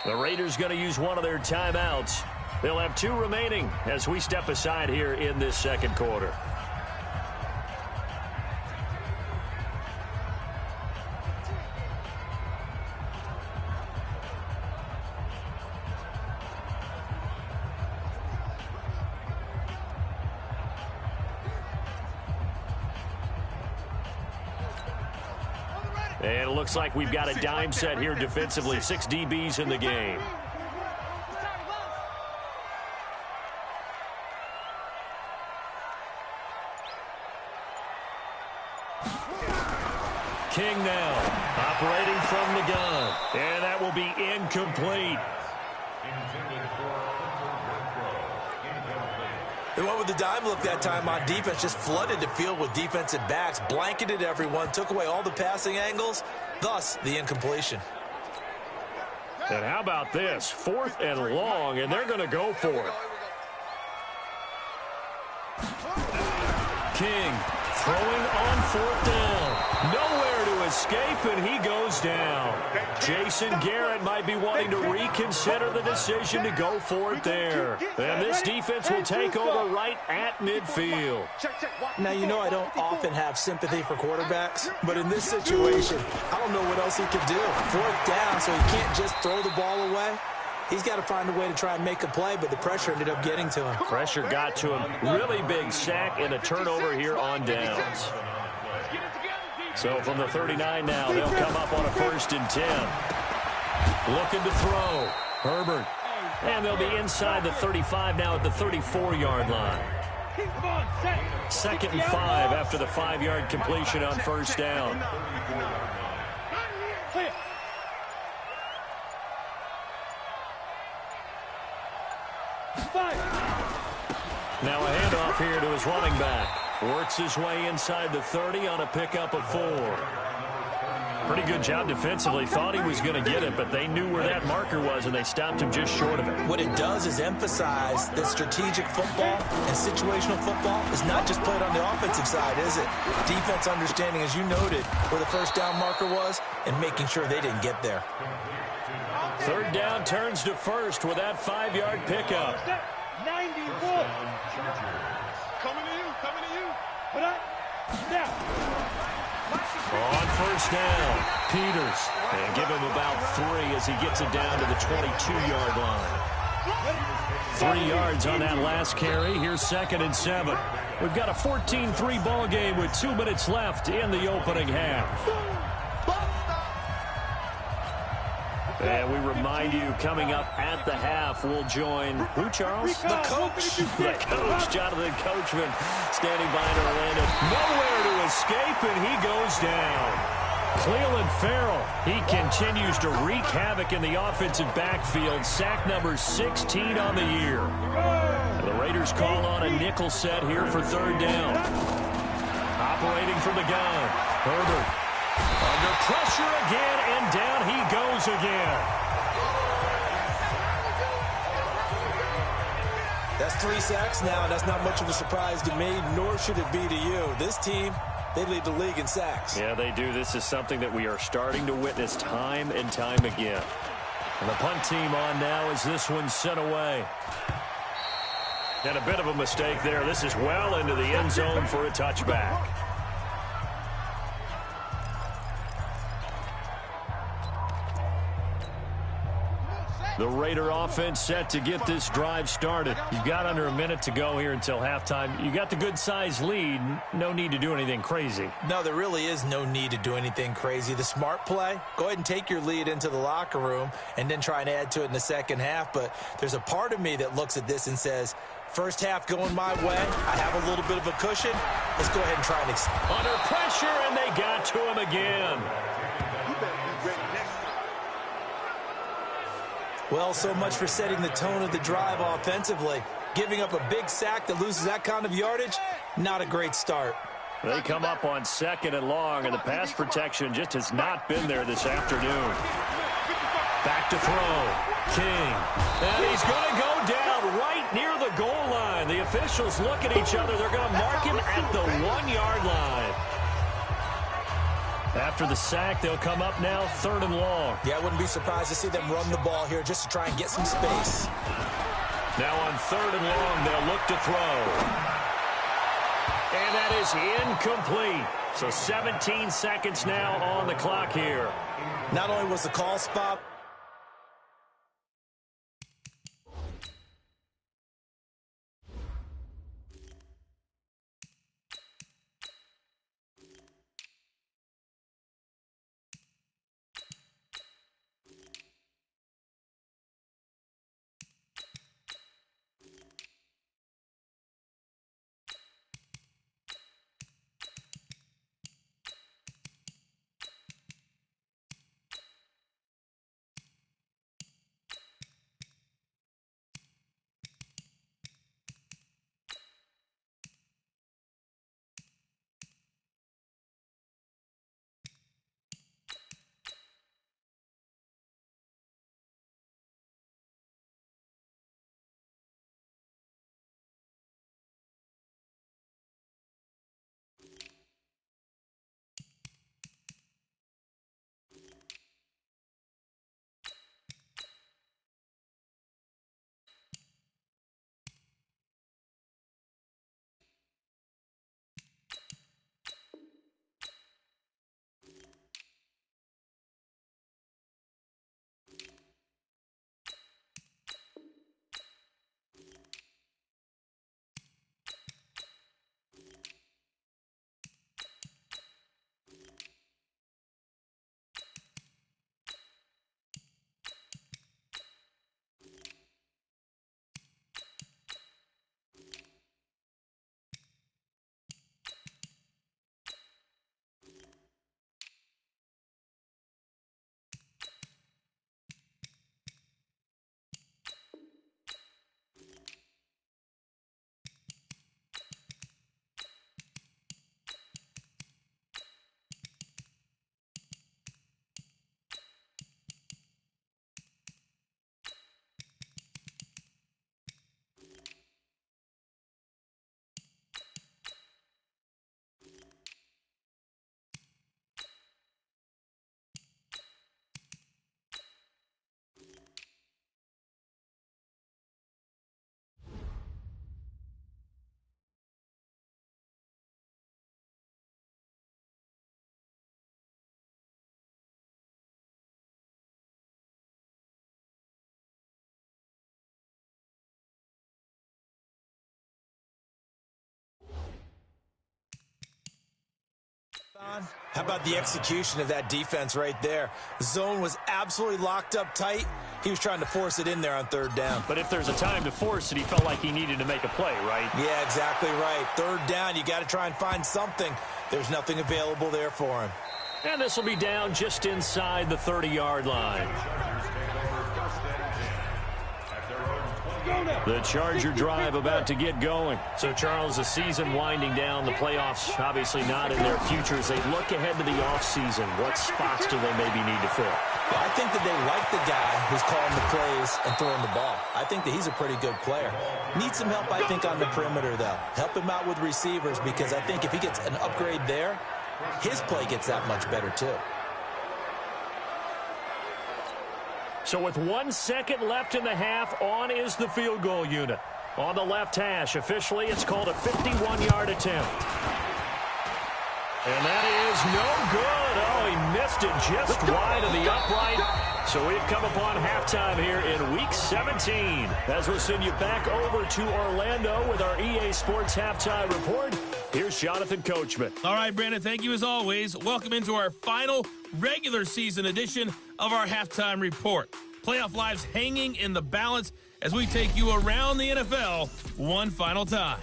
The Raiders going to use one of their timeouts. They'll have 2 remaining as we step aside here in this second quarter. And it looks like we've got a dime set here defensively. 6 DBs in the game. King now operating from the gun. And that will be incomplete. They went with the dime look that time on defense, just flooded the field with defensive backs, blanketed everyone, took away all the passing angles, thus the incompletion. And how about this? 4th and long, and they're going to go for it. King throwing on 4th down. Nowhere to escape, and he goes down. Jason Garrett might be wanting to reconsider the decision to go for it there. And this defense will take over right at midfield. Now, you know I don't often have sympathy for quarterbacks, but in this situation, I don't know what else he could do. Fourth down, so he can't just throw the ball away. He's got to find a way to try and make a play, but the pressure ended up getting to him. Pressure got to him. Really big sack and a turnover here on downs. So from the 39 now, they'll come up on a 1st and 10. Looking to throw. Herbert. And they'll be inside the 35 now at the 34-yard line. 2nd and 5 after the 5-yard completion on 1st down. Now a handoff here to his running back. Works his way inside the 30 on a pickup of 4. Pretty good job defensively. Thought he was going to get it, but they knew where that marker was, and they stopped him just short of it. What it does is emphasize that strategic football and situational football is not just played on the offensive side, is it? Defense understanding, as you noted, where the 1st down marker was and making sure they didn't get there. 3rd down turns to 1st with that 5-yard pickup. 91. Coming to you, coming to you. Put up. Now. On 1st down, Peters. And give him about 3 as he gets it down to the 22-yard line. 3 yards on that last carry. Here's 2nd and 7. We've got a 14-3 ball game with 2 minutes left in the opening half. And we remind you, coming up at the half, we'll join who, Charles? The coach. The coach, Jonathan Coachman, standing by in Orlando. Nowhere to escape, and he goes down. Cleveland Farrell, he continues to wreak havoc in the offensive backfield. Sack number 16 on the year. The Raiders call on a nickel set here for 3rd down. Operating from the gun, Herbert. Under pressure again, and down he goes again. That's 3 sacks now, and that's not much of a surprise to me, nor should it be to you. This team, they lead the league in sacks. Yeah, they do. This is something that we are starting to witness time and time again. And the punt team on now as this one's sent away. And a bit of a mistake there. This is well into the end zone for a touchback. The Raider offense set to get this drive started. You've got under a minute to go here until halftime. You got the good-sized lead. No need to do anything crazy. No, there really is no need to do anything crazy. The smart play, go ahead and take your lead into the locker room and then try and add to it in the 2nd half. But there's a part of me that looks at this and says, 1st half going my way. I have a little bit of a cushion. Let's go ahead and try and under pressure, and they got to him again. You better be ready next time. Well, so much for setting the tone of the drive offensively. Giving up a big sack that loses that kind of yardage, not a great start. They come up on 2nd and long, and the pass protection just has not been there this afternoon. Back to throw. King. And he's going to go down right near the goal line. The officials look at each other. They're going to mark him at the 1-yard line. After the sack, they'll come up now 3rd and long. Yeah, I wouldn't be surprised to see them run the ball here just to try and get some space. Now on 3rd and long, they'll look to throw. And that is incomplete. So 17 seconds now on the clock here. Not only was the call spot How about the execution of that defense right there? The zone was absolutely locked up tight. He was trying to force it in there on third down. But if there's a time to force it, he felt like he needed to make a play, right? Yeah, exactly right. Third down, you got to try and find something. There's nothing available there for him. And this will be down just inside the 30-yard line. The Charger drive about to get going. So, Charles, the season winding down, the playoffs obviously not in their futures. They look ahead to the offseason. What spots do they maybe need to fill? Well, I think that they like the guy who's calling the plays and throwing the ball. I think that he's a pretty good player. Needs some help, I think, on the perimeter, though. Help him out with receivers, because I think if he gets an upgrade there, his play gets that much better, too. So with 1 second left in the half, on is the field goal unit. On the left hash, officially it's called a 51-yard attempt. And that is no good. Oh, he missed it just wide of the upright. So we've come upon halftime here in Week 17. As we'll send you back over to Orlando with our EA Sports Halftime Report, here's Jonathan Coachman. All right, Brandon, thank you as always. Welcome into our final regular season edition of our Halftime Report. Playoff lives hanging in the balance as we take you around the NFL one final time.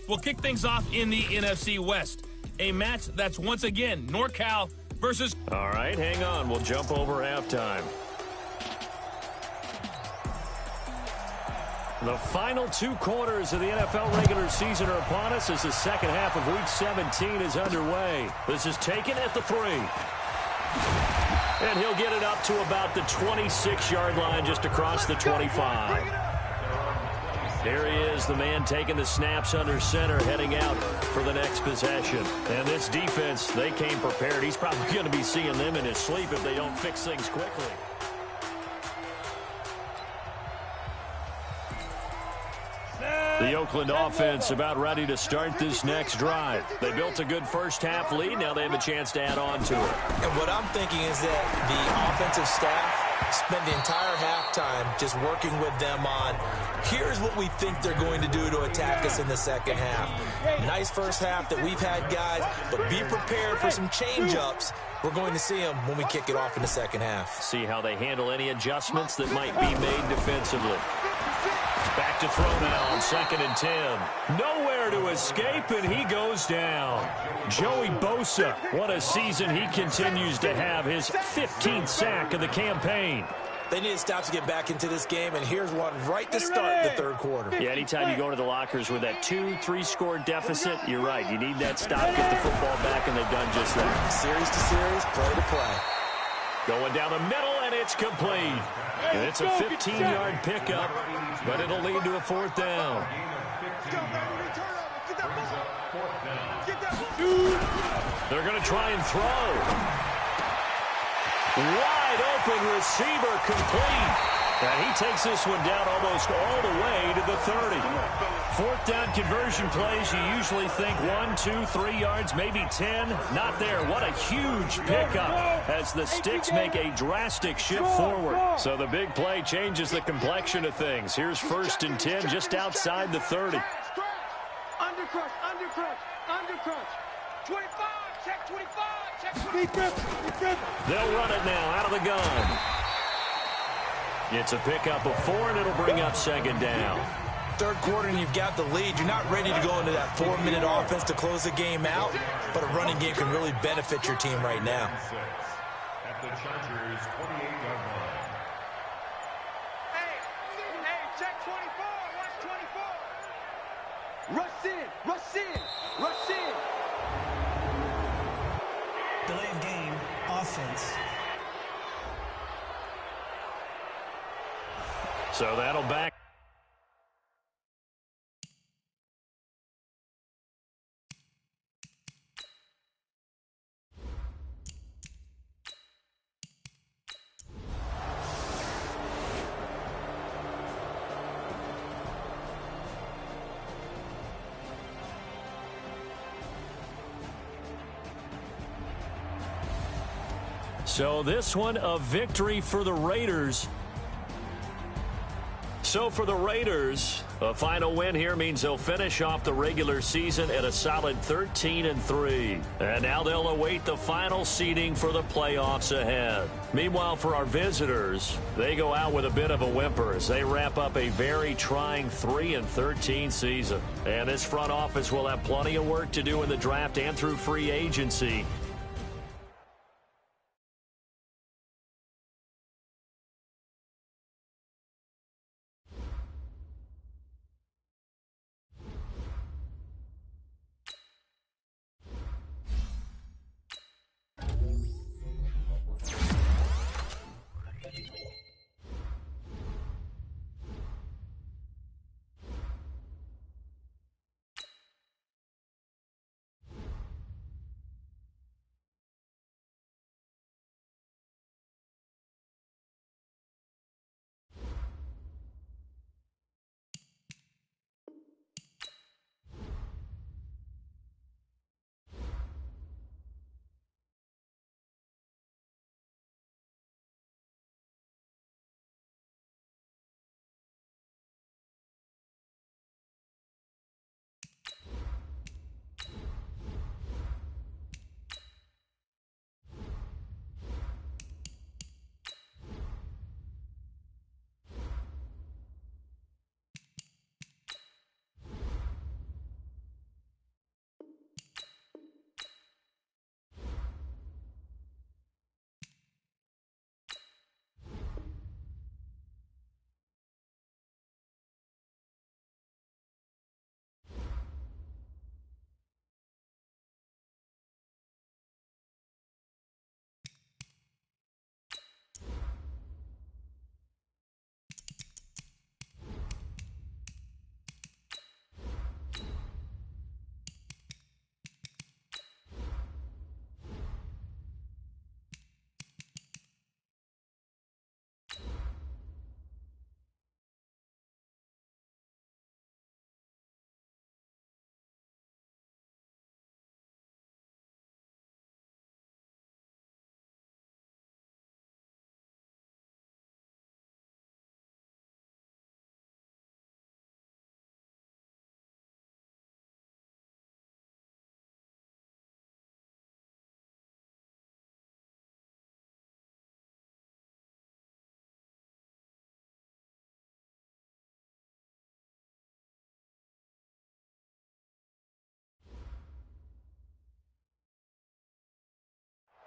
We'll kick things off in the NFC West, a match that's once again NorCal versus... All right, hang on. We'll jump over halftime. The final 2 quarters of the NFL regular season are upon us as the second half of Week 17 is underway. This is taken at the 3. And he'll get it up to about the 26-yard line, just across the 25. There he is, the man taking the snaps under center, heading out for the next possession. And this defense, they came prepared. He's probably going to be seeing them in his sleep if they don't fix things quickly. The Oakland offense about ready to start this next drive. They built a good first-half lead. Now they have a chance to add on to it. And what I'm thinking is that the offensive staff spent the entire halftime just working with them on, here's what we think they're going to do to attack us in the second half. Nice first half that we've had, guys, but be prepared for some change-ups. We're going to see them when we kick it off in the second half. See how they handle any adjustments that might be made defensively. Back to throw now on 2nd and 10. Nowhere to escape, and he goes down. Joey Bosa, what a season he continues to have, his 15th sack of the campaign. They need to stop to get back into this game, and here's one right to start the third quarter. Yeah, anytime you go to the lockers with that 2-3 score deficit, you're right. You need that stop, get the football back, and they've done just that. Series to series, play to play. Going down the middle, and it's complete. And it's a 15-yard pickup, but it'll lead to a 4th down. They're going to try and throw. Wide open receiver complete. And he takes this one down almost all the way to the 30. 4th down conversion plays, you usually think 1, 2, 3 yards, maybe 10. Not there. What a huge pickup as the Sticks make a drastic shift forward. So the big play changes the complexion of things. Here's 1st and 10 just outside the 30. Undercrush, undercrush, undercrush. 25, check 25, check 25. They'll run it now out of the gun. It's a pickup of 4, and it'll bring up 2nd down. Third quarter, and you've got the lead. You're not ready to go into that 4-minute offense to close the game out, but a running game can really benefit your team right now. At the Chargers' 48-yard line. Hey, check 24. Watch 24. Rush in, rush in, rush in. Delay of game, offense. So that'll back. So this one, a victory for the Raiders. So for the Raiders, A final win here means they'll finish off the regular season at a solid 13-3. And now they'll await the final seeding for the playoffs ahead. Meanwhile, for our visitors, they go out with a bit of a whimper as they wrap up a very trying 3-13 season. And this front office will have plenty of work to do in the draft and through free agency.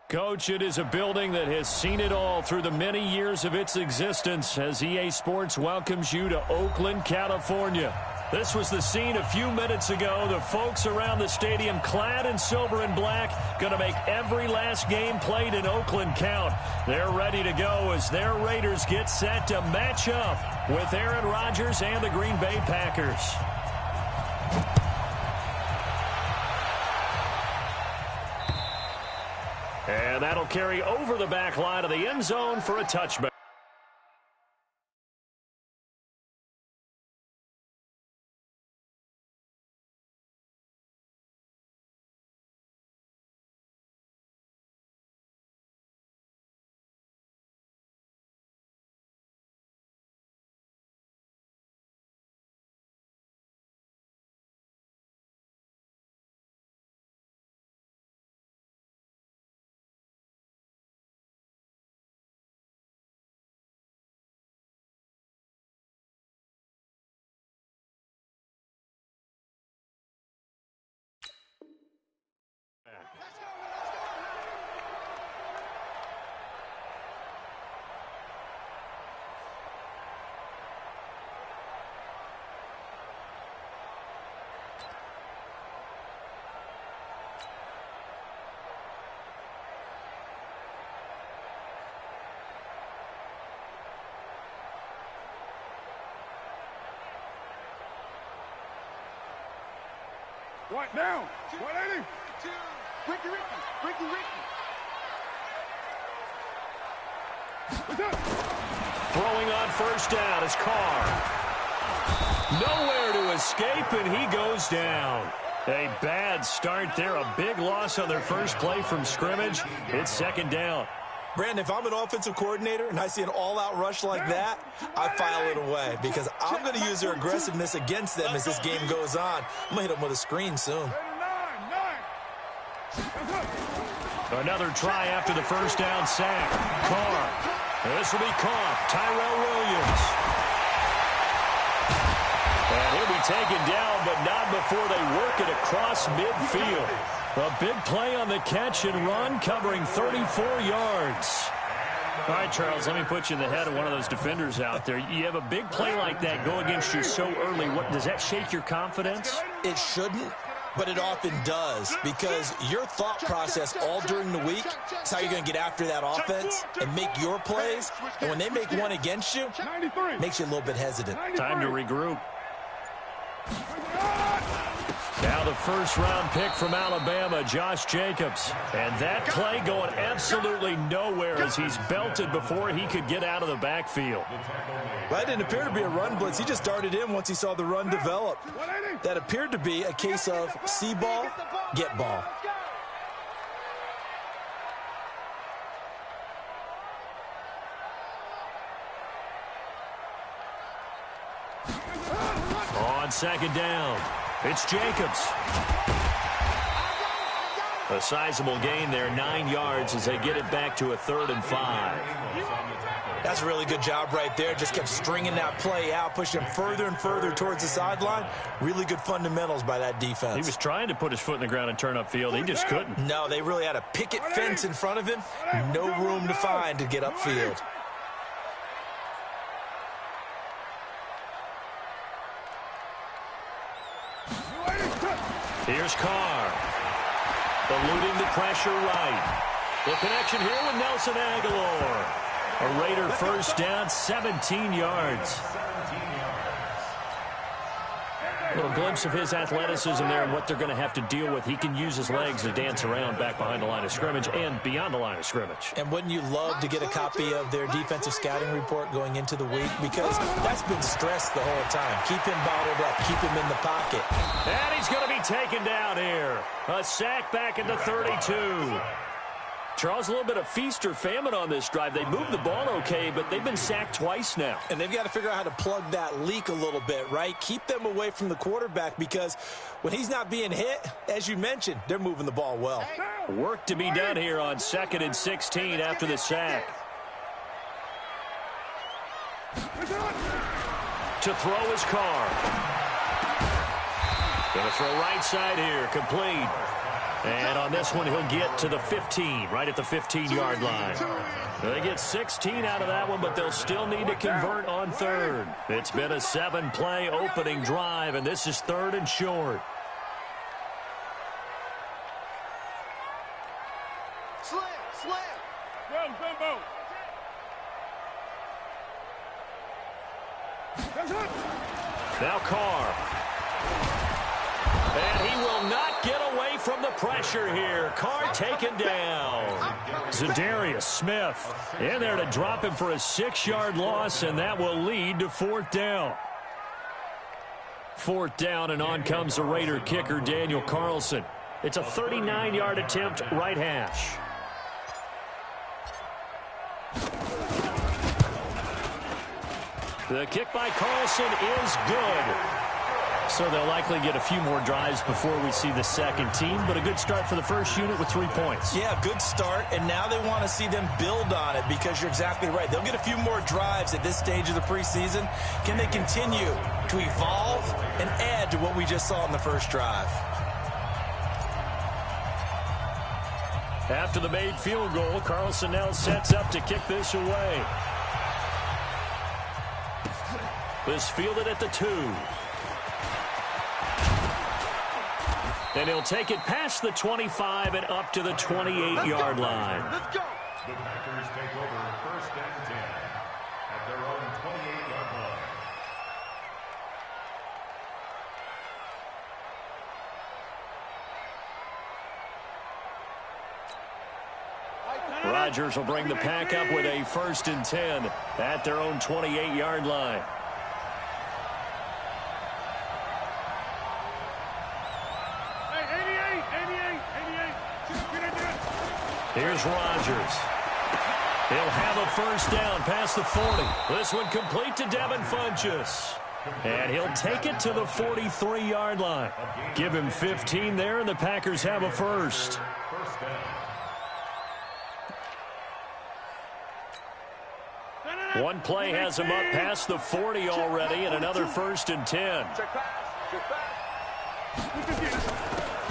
Coach, it is a building that has seen it all through the many years of its existence as EA Sports welcomes you to Oakland, California. This was the scene a few minutes ago. The folks around the stadium clad in silver and black going to make every last game played in Oakland count. They're ready to go as their Raiders get set to match up with Aaron Rodgers and the Green Bay Packers. And that'll carry over the back line of the end zone for a touchback. Right down. 180. Ricky. What's up? Throwing on first down is Carr. Nowhere to escape, and he goes down. A bad start there. A big loss on their first play from scrimmage. It's second down. Brandon, if I'm an offensive coordinator and I see an all-out rush like that, I file it away because I'm going to use their aggressiveness against them as this game goes on. I'm going to hit them with a screen soon. Another try after the first down sack. Carr. This will be caught. Tyrell Williams. And he'll be taken down, but not before they work it across midfield. A big play on the catch and run, covering 34 yards. All right, Charles, let me put you in the head of one of those defenders out there. You have a big play like that go against you so early. Does that shake your confidence? It shouldn't, but it often does, because your thought process all during the week is how you're going to get after that offense and make your plays. And when they make one against you, it makes you a little bit hesitant. Time to regroup. Now the first-round pick from Alabama, Josh Jacobs. And that play going absolutely nowhere as he's belted before he could get out of the backfield. That didn't appear to be a run blitz. He just darted in once he saw the run develop. That appeared to be a case of see ball, get ball. On second down, it's Jacobs. A sizable gain there, 9 yards as they get it back to a 3rd and 5. That's a really good job right there. Just kept stringing that play out, pushing him further and further towards the sideline. Really good fundamentals by that defense. He was trying to put his foot in the ground and turn upfield. He just couldn't. No, they really had a picket fence in front of him. No room to find to get upfield. Here's Carr. Eluding the pressure right. The connection here with Nelson Aguilar. A Raider first down, 17 yards. A little glimpse of his athleticism there and what they're going to have to deal with. He can use his legs to dance around back behind the line of scrimmage and beyond the line of scrimmage. And wouldn't you love to get a copy of their defensive scouting report going into the week? Because that's been stressed the whole time. Keep him bottled up. Keep him in the pocket. And he's going to be taken down here. A sack back at the 32. Charles, a little bit of feast or famine on this drive. They moved the ball okay, but they've been sacked twice now. And they've got to figure out how to plug that leak a little bit, right? Keep them away from the quarterback because when he's not being hit, as you mentioned, they're moving the ball well. Work to be done here on 2nd and 16 after the sack. To throw his Carr. Going to throw right side here, complete. And on this one, he'll get to the 15, right at the 15-yard line. They get 16 out of that one, but they'll still need to convert on 3rd. It's been a 7-play opening drive, and this is 3rd and short. Slam. Go. Now Carr. And he will not get away from the pressure here. Carr taken down. Zadarius Smith in there to drop him for a 6-yard loss, and that will lead to 4th down. 4th down, and on comes the Raider kicker, Daniel Carlson. It's a 39-yard attempt, right hash. The kick by Carlson is good. So they'll likely get a few more drives before we see the second team, but a good start for the first unit with 3 points. Yeah, good start, and now they want to see them build on it because you're exactly right. They'll get a few more drives at this stage of the preseason. Can they continue to evolve and add to what we just saw in the first drive? After the made field goal, Carlson now sets up to kick this away. This fielded at the 2. And he'll take it past the 25 and up to the 28-yard line. Let's go. The Packers take over 1st and 10 at their own 28-yard line. Rodgers will bring the pack up with a 1st and 10 at their own 28-yard line. Here's Rodgers. He'll have a first down past the 40. This one complete to Devin Funchess. And he'll take it to the 43-yard line. Give him 15 there, and the Packers have a first. One play has him up past the 40 already, and another 1st and 10.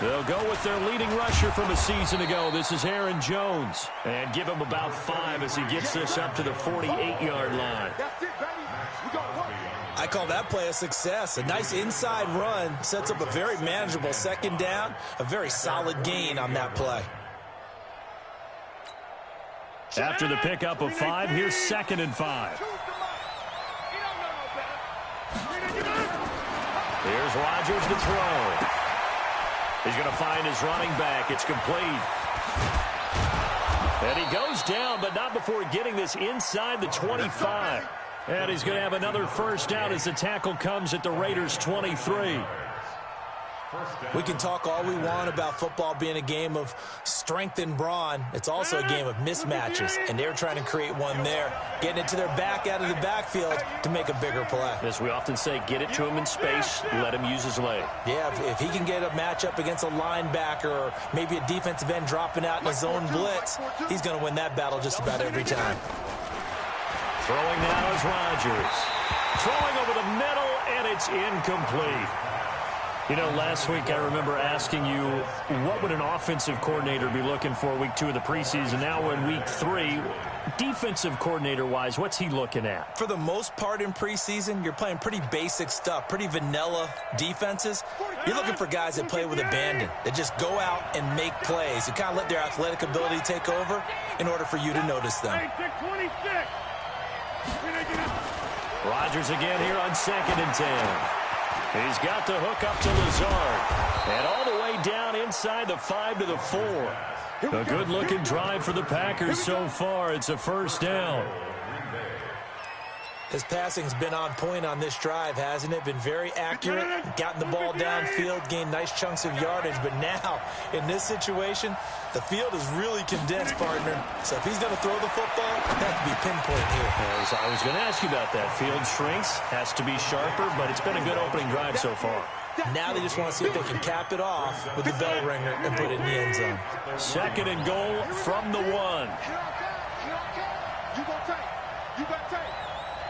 They'll go with their leading rusher from a season ago. This is Aaron Jones. And give him about 5 as he gets this up to the 48-yard line. I call that play a success. A nice inside run sets up a very manageable second down. A very solid gain on that play. After the pickup of 5, here's 2nd and 5. Here's Rodgers to throw. He's going to find his running back. It's complete. And he goes down, but not before getting this inside the 25. And he's going to have another first down as the tackle comes at the Raiders' 23. We can talk all we want about football being a game of strength and brawn. It's also a game of mismatches, and they're trying to create one there, getting it to their back out of the backfield to make a bigger play. As we often say, get it to him in space, let him use his leg. Yeah, if he can get a matchup against a linebacker or maybe a defensive end dropping out in a zone blitz, he's going to win that battle just about every time. Throwing now is Rodgers. Throwing over the middle, and it's incomplete. You know, last week I remember asking you, what would an offensive coordinator be looking for week 2 of the preseason? Now we're in week 3. Defensive coordinator-wise, what's he looking at? For the most part in preseason, you're playing pretty basic stuff, pretty vanilla defenses. You're looking for guys that play with abandon, that just go out and make plays. You kind of let their athletic ability take over in order for you to notice them. Rodgers again here on 2nd and 10. He's got the hook up to Lazard. And all the way down inside the 5 to the 4. A good-looking drive for the Packers so far. It's a first down. His passing's been on point on this drive, hasn't it? Been very accurate, gotten the ball downfield, gained nice chunks of yardage. But now, in this situation, the field is really condensed, partner. So if he's going to throw the football, it has to be pinpoint here. As I was going to ask you about that. Field shrinks, has to be sharper, but it's been a good opening drive so far. Now they just want to see if they can cap it off with the bell ringer and put it in the end zone. 2nd and goal from the 1. You got tape. You got tape.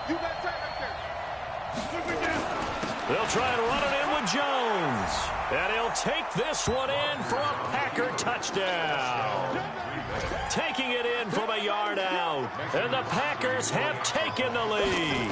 You got tape right there. They'll try and run it in with Jones. And he'll take this one in for a Packer touchdown. Taking it in from a yard out. And the Packers have taken the lead.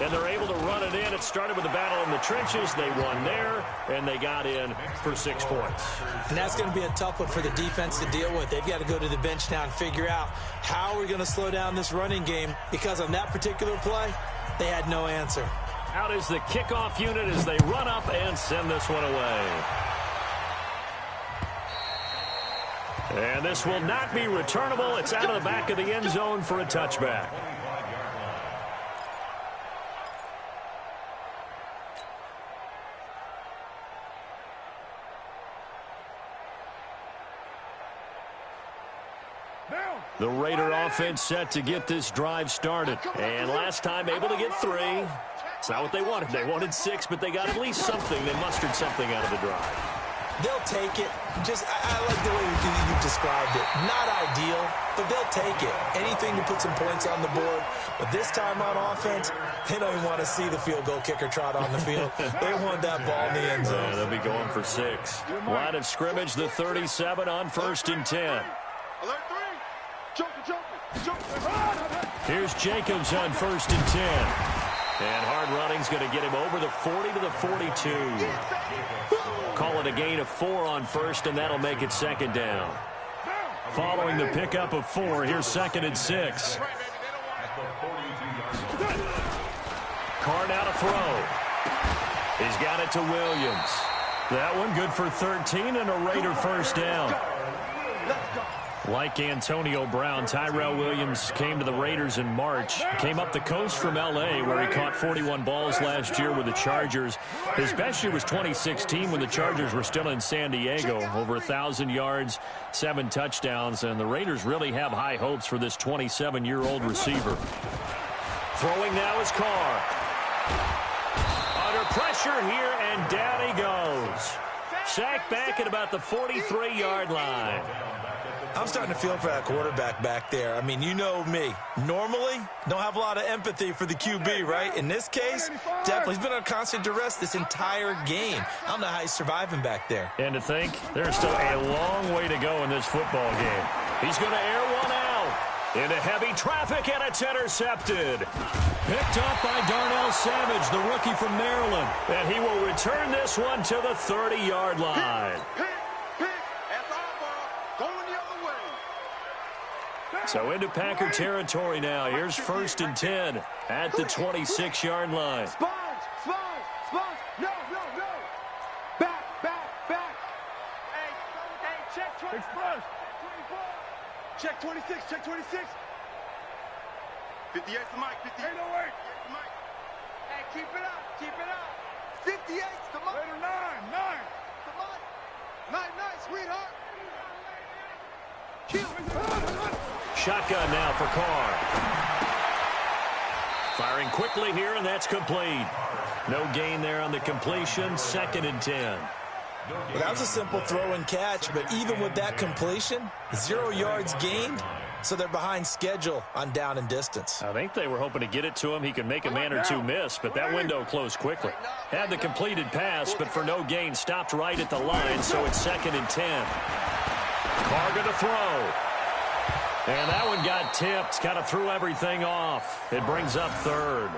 And they're able to run it in. It started with a battle in the trenches. They won there, and they got in for 6 points. And that's going to be a tough one for the defense to deal with. They've got to go to the bench now and figure out how we're going to slow down this running game, because on that particular play, they had no answer. Out is the kickoff unit as they run up and send this one away. And this will not be returnable. It's out of the back of the end zone for a touchback. The Raider offense set to get this drive started. And last time able to get 3. It's not what they wanted. They wanted 6, but they got at least something. They mustered something out of the drive. They'll take it. I like the way you described it. Not ideal, but they'll take it. Anything to put some points on the board. But this time on offense, they don't even want to see the field goal kicker trot on the field. They want that ball in the end zone. They'll be going for 6. Line of scrimmage, the 37 on 1st and 10. Here's Jacobs on 1st and 10. And hard running's going to get him over the 40 to the 42. Call it a gain of 4 on 1st, and that'll make it 2nd down. Following the pickup of 4, here's 2nd and 6. Carr now to throw. He's got it to Williams. That one good for 13 and a Raider first down. Like Antonio Brown, Tyrell Williams came to the Raiders in March. Came up the coast from L.A., where he caught 41 balls last year with the Chargers. His best year was 2016 when the Chargers were still in San Diego. Over 1,000 yards, 7 touchdowns, and the Raiders really have high hopes for this 27-year-old receiver. Throwing now is Carr. Under pressure here, and down he goes. Sacked back at about the 43-yard line. I'm starting to feel for that quarterback back there. I mean, you know me. Normally, don't have a lot of empathy for the QB, right? In this case, definitely. He's been on constant duress this entire game. I don't know how he's surviving back there. And to think, there's still a long way to go in this football game. He's going to air one out into heavy traffic, and it's intercepted. Picked up by Darnell Savage, the rookie from Maryland. And he will return this one to the 30-yard line. So into Packer territory now. Here's 1st and 10 at the 26-yard line. Sponge. No. Back. Hey, check 20. Express. Check 26. 58's the mic. 58. Ain't no way. Hey, keep it up. 58's the mic. Later, 9. The mic. 9, sweetheart. Shotgun now for Carr. Firing quickly here, and that's complete. No gain there on the completion. 2nd and 10. Well, that was a simple throw and catch, but even with that completion, 0 yards gained, so they're behind schedule on down and distance. I think they were hoping to get it to him. He could make a man or two miss, but that window closed quickly. Had the completed pass, but for no gain, stopped right at the line, so it's 2nd and 10. Carr going to throw. And that one got tipped. Kind of threw everything off. It brings up 3rd.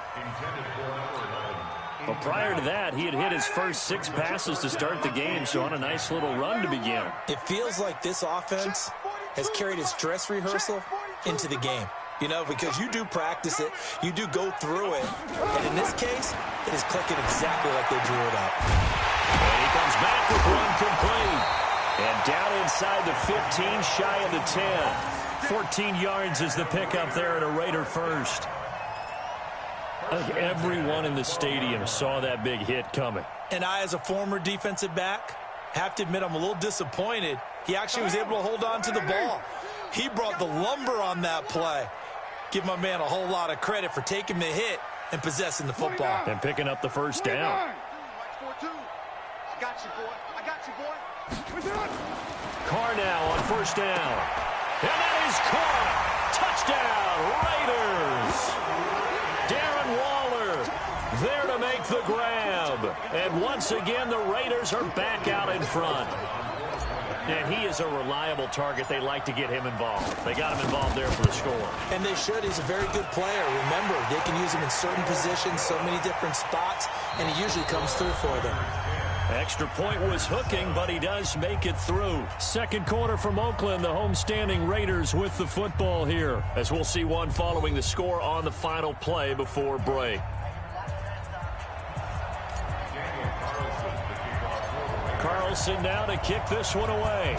Well, prior to that, he had hit his first 6 passes to start the game, so on a nice little run to begin. It feels like this offense has carried its dress rehearsal into the game. You know, because you do practice it, you do go through it, and in this case, it is clicking exactly like they drew it up. And he comes back with one complete. And down inside the 15, shy of the 10. 14 yards is the pickup there at a Raider first. I think everyone in the stadium saw that big hit coming. And I, as a former defensive back, have to admit I'm a little disappointed. He actually was able to hold on to the ball. He brought the lumber on that play. Give my man a whole lot of credit for taking the hit and possessing the football. And picking up the first down. I got you, boy. Carr now on 1st down. And that is caught. Touchdown, Raiders. Darren Waller there to make the grab. And once again, the Raiders are back out in front. And he is a reliable target. They like to get him involved. They got him involved there for the score. And they should. He's a very good player. Remember, they can use him in certain positions, so many different spots, and he usually comes through for them. Extra point was hooking, but he does make it through. 2nd quarter from Oakland, the homestanding Raiders with the football here, as we'll see one following the score on the final play before break. Carlson now to kick this one away.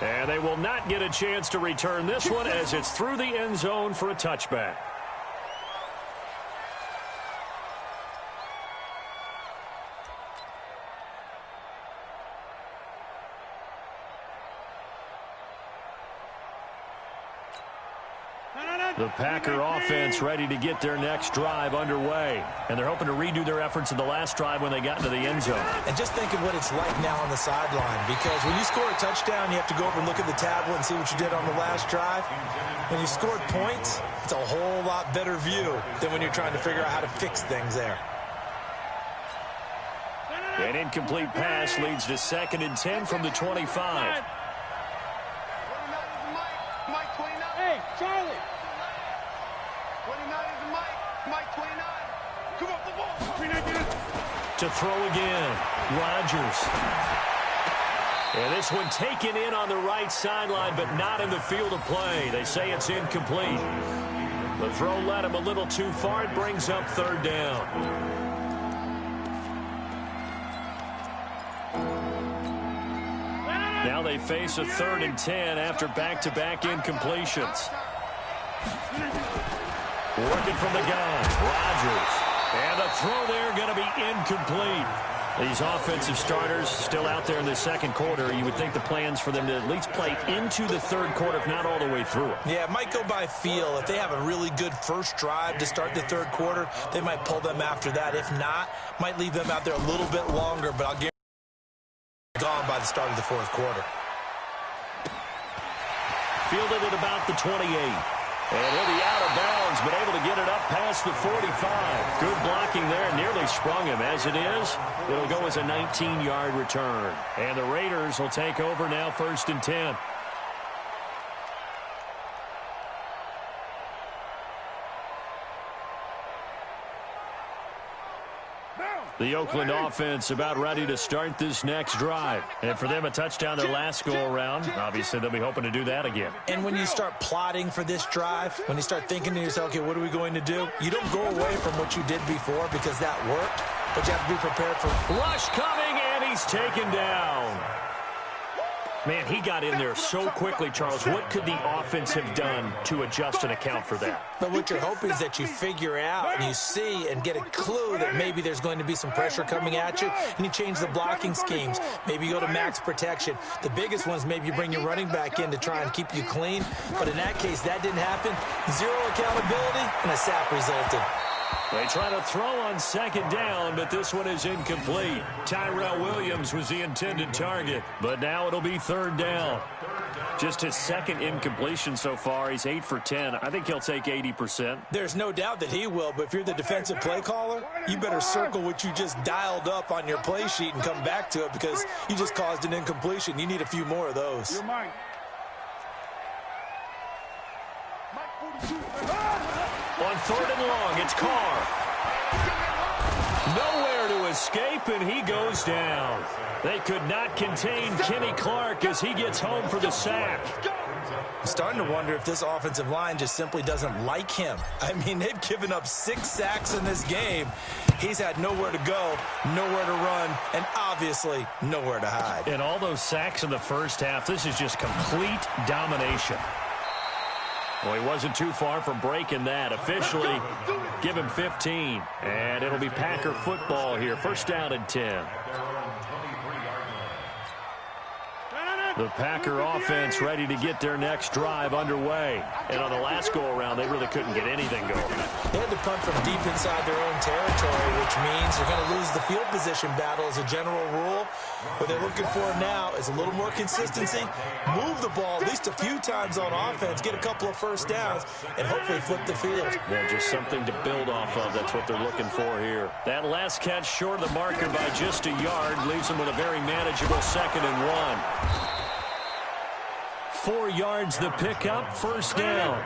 And they will not get a chance to return this one as it's through the end zone for a touchback. The Packer offense ready to get their next drive underway. And they're hoping to redo their efforts in the last drive when they got into the end zone. And just think of what it's like now on the sideline. Because when you score a touchdown, you have to go over and look at the tablet and see what you did on the last drive. When you scored points, it's a whole lot better view than when you're trying to figure out how to fix things there. An incomplete pass leads to 2nd and 10 from the 25. Hey, Charlie. 29 is the mic. Mike 29. Come on, the ball. To throw again, Rodgers. And this one taken in on the right sideline, but not in the field of play. They say it's incomplete. The throw led him a little too far. It brings up 3rd down. Now they face a 3rd and 10 after back-to-back incompletions. Working from the gun, Rodgers. And the throw there going to be incomplete. These offensive starters still out there in the second quarter. You would think the plans for them to at least play into the third quarter, if not all the way through it. Yeah, it might go by feel. If they have a really good first drive to start the third quarter, they might pull them after that. If not, might leave them out there a little bit longer, but I'll guarantee gone by the start of the fourth quarter. Fielded at about the 28. And he'll be out of bounds, but able to get it up past the 45. Good blocking there. Nearly sprung him. As it is, it'll go as a 19-yard return. And the Raiders will take over now, 1st and 10. The Oakland offense about ready to start this next drive. And for them, a touchdown their last go-around. Obviously, they'll be hoping to do that again. And when you start plotting for this drive, when you start thinking to yourself, okay, what are we going to do? You don't go away from what you did before because that worked, but you have to be prepared for Rush coming, and he's taken down. Man, he got in there so quickly, Charles. What could the offense have done to adjust and account for that? But what you're hoping is that you figure out and you see and get a clue that maybe there's going to be some pressure coming at you, and you change the blocking schemes. Maybe you go to max protection. The biggest ones, maybe you bring your running back in to try and keep you clean. But in that case, that didn't happen. Zero accountability, and a sack resulted. They try to throw on 2nd down, but this one is incomplete. Tyrell Williams was the intended target, but now it'll be 3rd down. Just his 2nd incompletion so far. He's 8 for 10. I think he'll take 80%. There's no doubt that he will, but if you're the defensive play caller, you better circle what you just dialed up on your play sheet and come back to it because you just caused an incompletion. You need a few more of those. You're mine. On 3rd and long, it's Carr. Nowhere to escape, and he goes down. They could not contain Kenny Clark as he gets home for the sack. I'm starting to wonder if this offensive line just simply doesn't like him. I mean, they've given up 6 sacks in this game. He's had nowhere to go, nowhere to run, and obviously nowhere to hide. And all those sacks in the first half, this is just complete domination. Well, he wasn't too far from breaking that. Officially, give him 15. And it'll be Packer football here. 1st down and 10. The Packer offense ready to get their next drive underway. And on the last go-around, they really couldn't get anything going. They had to punt from deep inside their own territory, which means they're going to lose the field position battle as a general rule. What they're looking for now is a little more consistency, move the ball at least a few times on offense, get a couple of 1st downs, and hopefully flip the field. Yeah, just something to build off of. That's what they're looking for here. That last catch short of the marker by just a yard leaves them with a very manageable 2nd and 1. 4 yards the pickup, 1st down.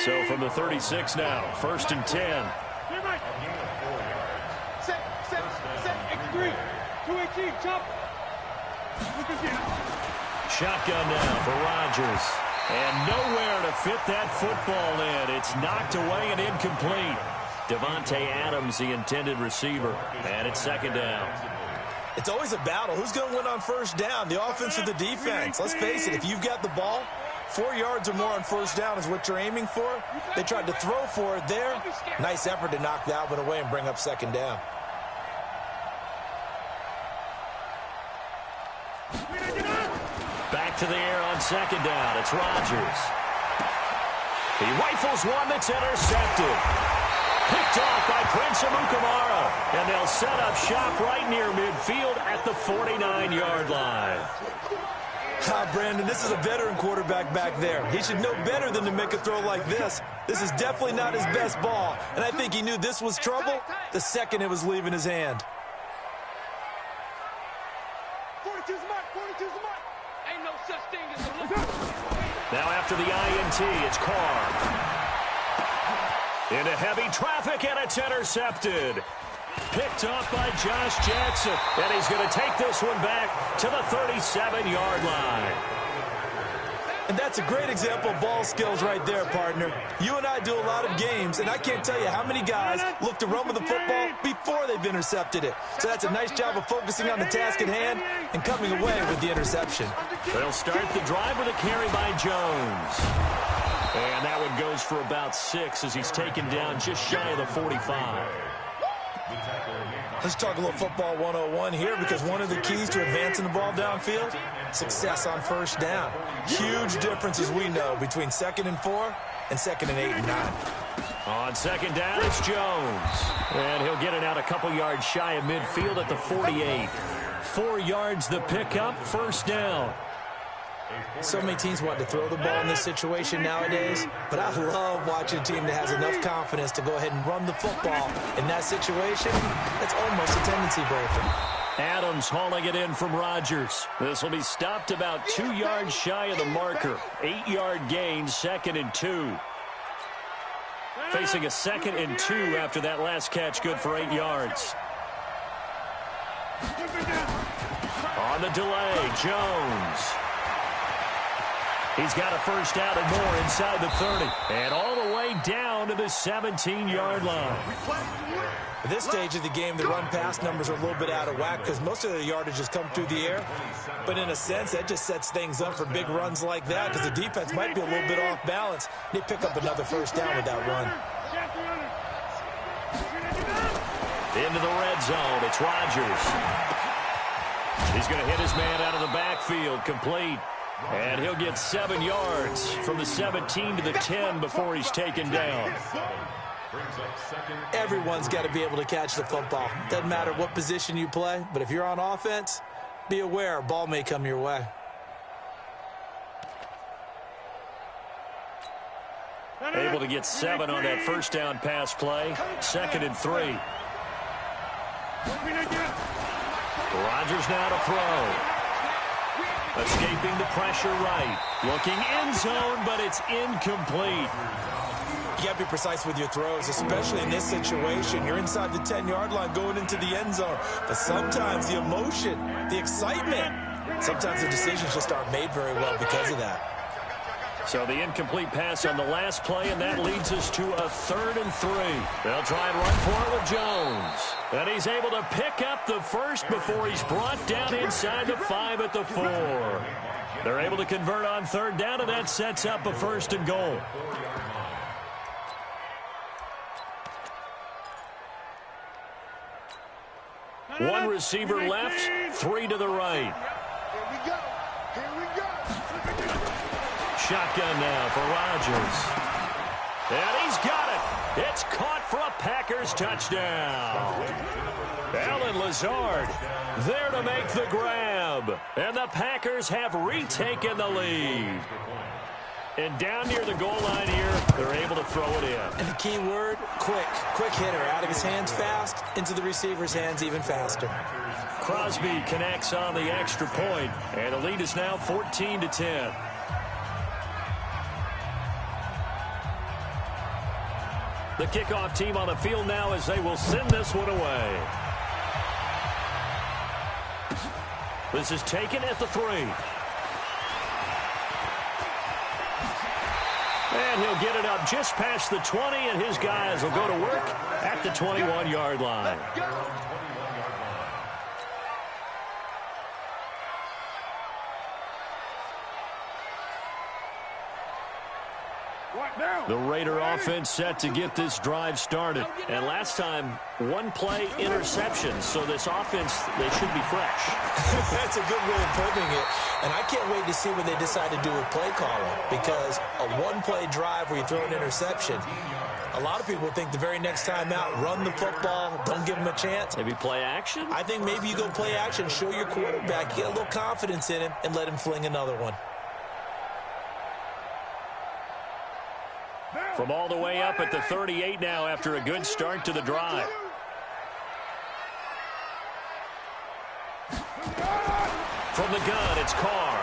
So from the 36 now, 1st and 10. Set, X3. 218, chop. Shotgun now for Rodgers. And nowhere to fit that football in. It's knocked away and incomplete. Devontae Adams, the intended receiver. And it's 2nd down. It's always a battle. Who's going to win on 1st down, the offense or the defense? Let's face it, if you've got the ball, 4 yards or more on 1st down is what you're aiming for. They tried to throw for it there. Nice effort to knock that one away and bring up 2nd down. Back to the air on 2nd down. It's Rodgers. He rifles one that's intercepted. Picked off by Prince Amukamara. And they'll set up shop right near midfield at the 49-yard line. Brandon, this is a veteran quarterback back there. He should know better than to make a throw like this. This is definitely not his best ball. And I think he knew this was trouble the second it was leaving his hand. 42's mark. Ain't no such thing as a look. Now after the INT, it's Carr. Into heavy traffic, and it's intercepted. Picked off by Josh Jackson. And he's going to take this one back to the 37-yard line. And that's a great example of ball skills right there, partner. You and I do a lot of games, and I can't tell you how many guys look to run with the football before they've intercepted it. So that's a nice job of focusing on the task at hand and coming away with the interception. They'll start the drive with a carry by Jones. And that one goes for about 6 as he's taken down just shy of the 45. Let's talk a little football 101 here, because one of the keys to advancing the ball downfield, success on first down. Huge difference, as we know, between 2nd and 4 and 2nd and 8 and 9. On 2nd down, it's Jones. And he'll get it out a couple yards shy of midfield at the 48. 4 yards the pickup, first down. So many teams want to throw the ball in this situation nowadays, but I love watching a team that has enough confidence to go ahead and run the football. In that situation, that's almost a tendency breaker. Adams hauling it in from Rodgers. This will be stopped about 2 yards shy of the marker. 8-yard gain, 2nd and 2. Facing a 2nd and 2 after that last catch, good for 8 yards. On the delay, Jones. He's got a first down and more inside the 30. And all the way down to the 17-yard line. At this stage of the game, the run-pass numbers are a little bit out of whack because most of the yardage has come through the air. But in a sense, that just sets things up for big runs like that because the defense might be a little bit off balance. They pick up another first down with that run. Into the red zone, it's Rodgers. He's going to hit his man out of the backfield, complete. And he'll get 7 yards from the 17 to the 10 before he's taken down. Everyone's got to be able to catch the football. Doesn't matter what position you play, but if you're on offense, be aware a ball may come your way. Able to get 7 on that first down pass play. 2nd and 3. Rodgers now to throw. Escaping the pressure right. Looking end zone, but it's incomplete. You got to be precise with your throws, especially in this situation. You're inside the 10-yard line going into the end zone. But sometimes the emotion, the excitement, sometimes the decisions just aren't made very well because of that. So the incomplete pass on the last play, and that leads us to a 3rd and 3. They'll try and run for it with Jones. And he's able to pick up the first before he's brought down inside the 5 at the 4. They're able to convert on 3rd down, and that sets up a 1st and goal. One receiver left, 3 to the right. Here we go. Here we go. Shotgun now for Rodgers. And he's got it. It's caught for a Packers touchdown. Allen Lazard there to make the grab. And the Packers have retaken the lead. And down near the goal line here, they're able to throw it in. And the key word, quick. Quick hitter. Out of his hands fast, into the receiver's hands even faster. Crosby connects on the extra point, and the lead is now 14-10. The kickoff team on the field now as they will send this one away. This is taken at the 3. And he'll get it up just past the 20, and his guys will go to work at the 21-yard line. The Raider offense set to get this drive started. And last time, 1 play interception. So this offense, they should be fresh. That's a good way of putting it. And I can't wait to see what they decide to do with play calling. Because a 1-play drive where you throw an interception, a lot of people think the very next time out, run the football, don't give them a chance. Maybe play action? I think maybe you go play action, show your quarterback, get a little confidence in him, and let him fling another one. From all the way up at the 38 now after a good start to the drive. From the gun, it's Carr.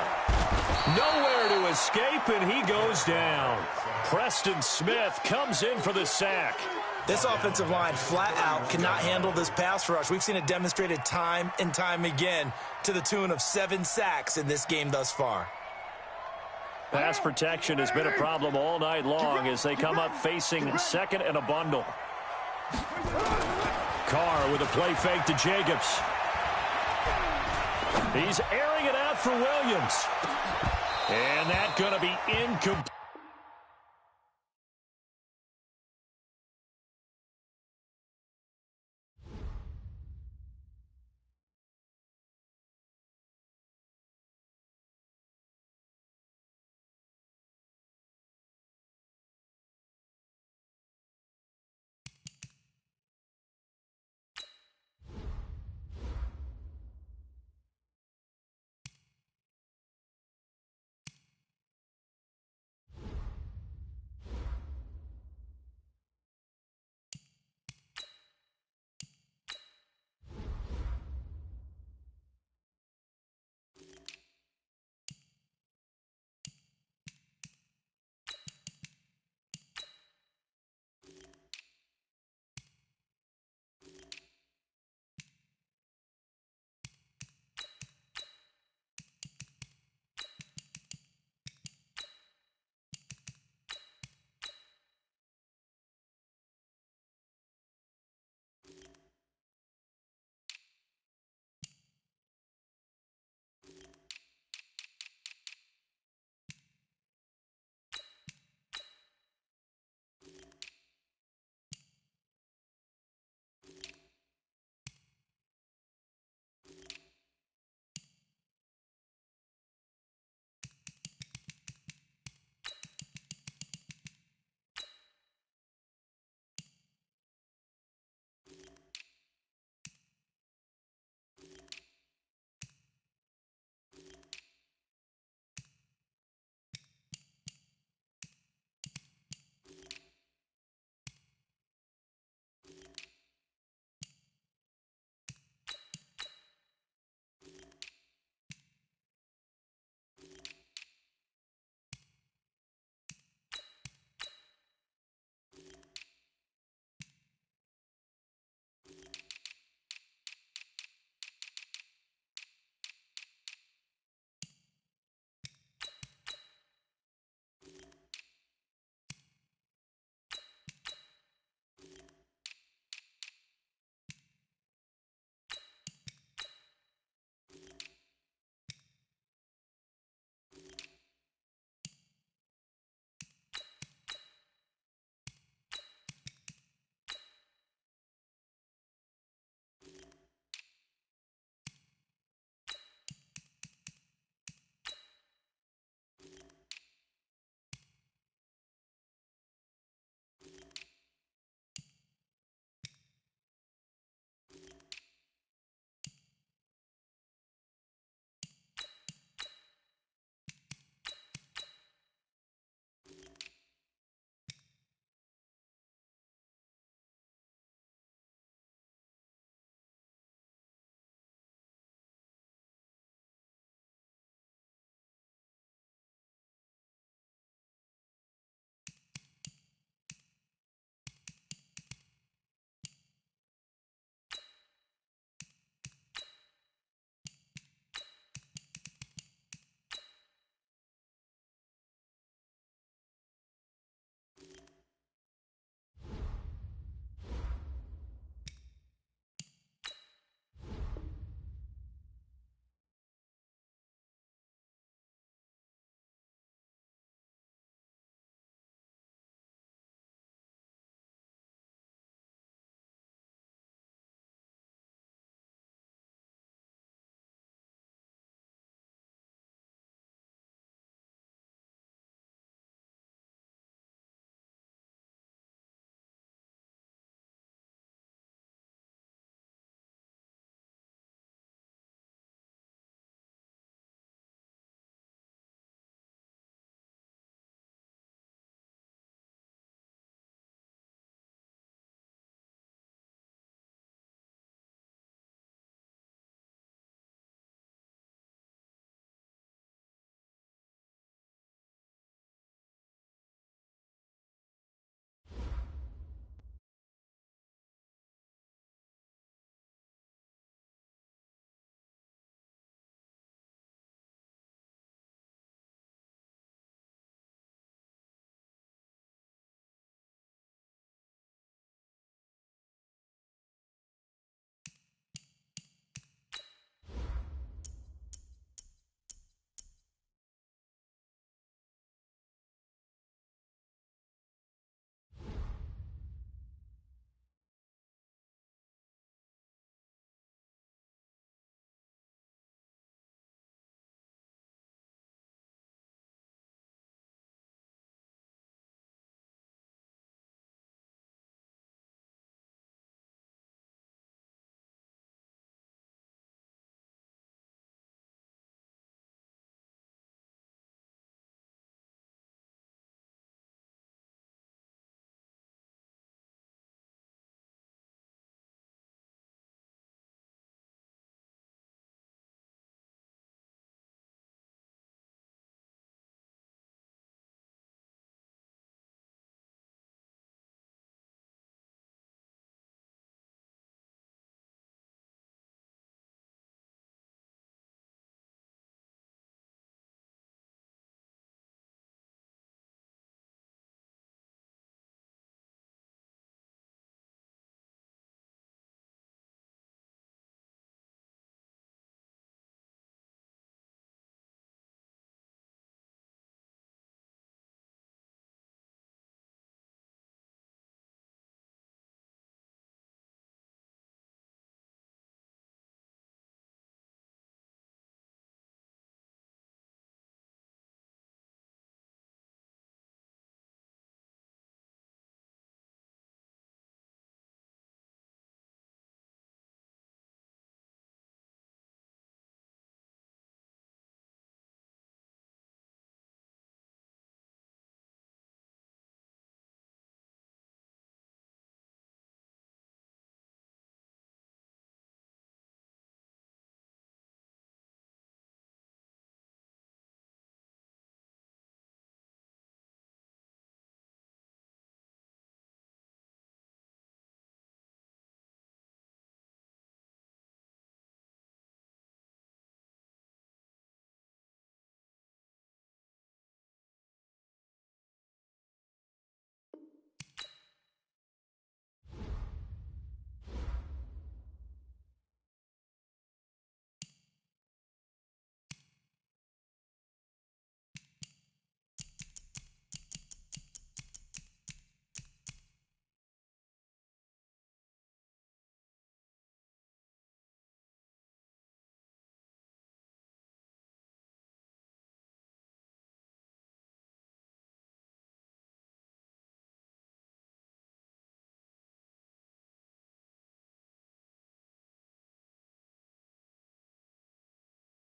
Nowhere to escape, and he goes down. Preston Smith comes in for the sack. This offensive line flat out cannot handle this pass rush. We've seen it demonstrated time and time again to the tune of 7 sacks in this game thus far. Pass protection has been a problem all night long as they come up facing second and a bundle. Carr with a play fake to Jacobs. He's airing it out for Williams. And that's going to be incomplete.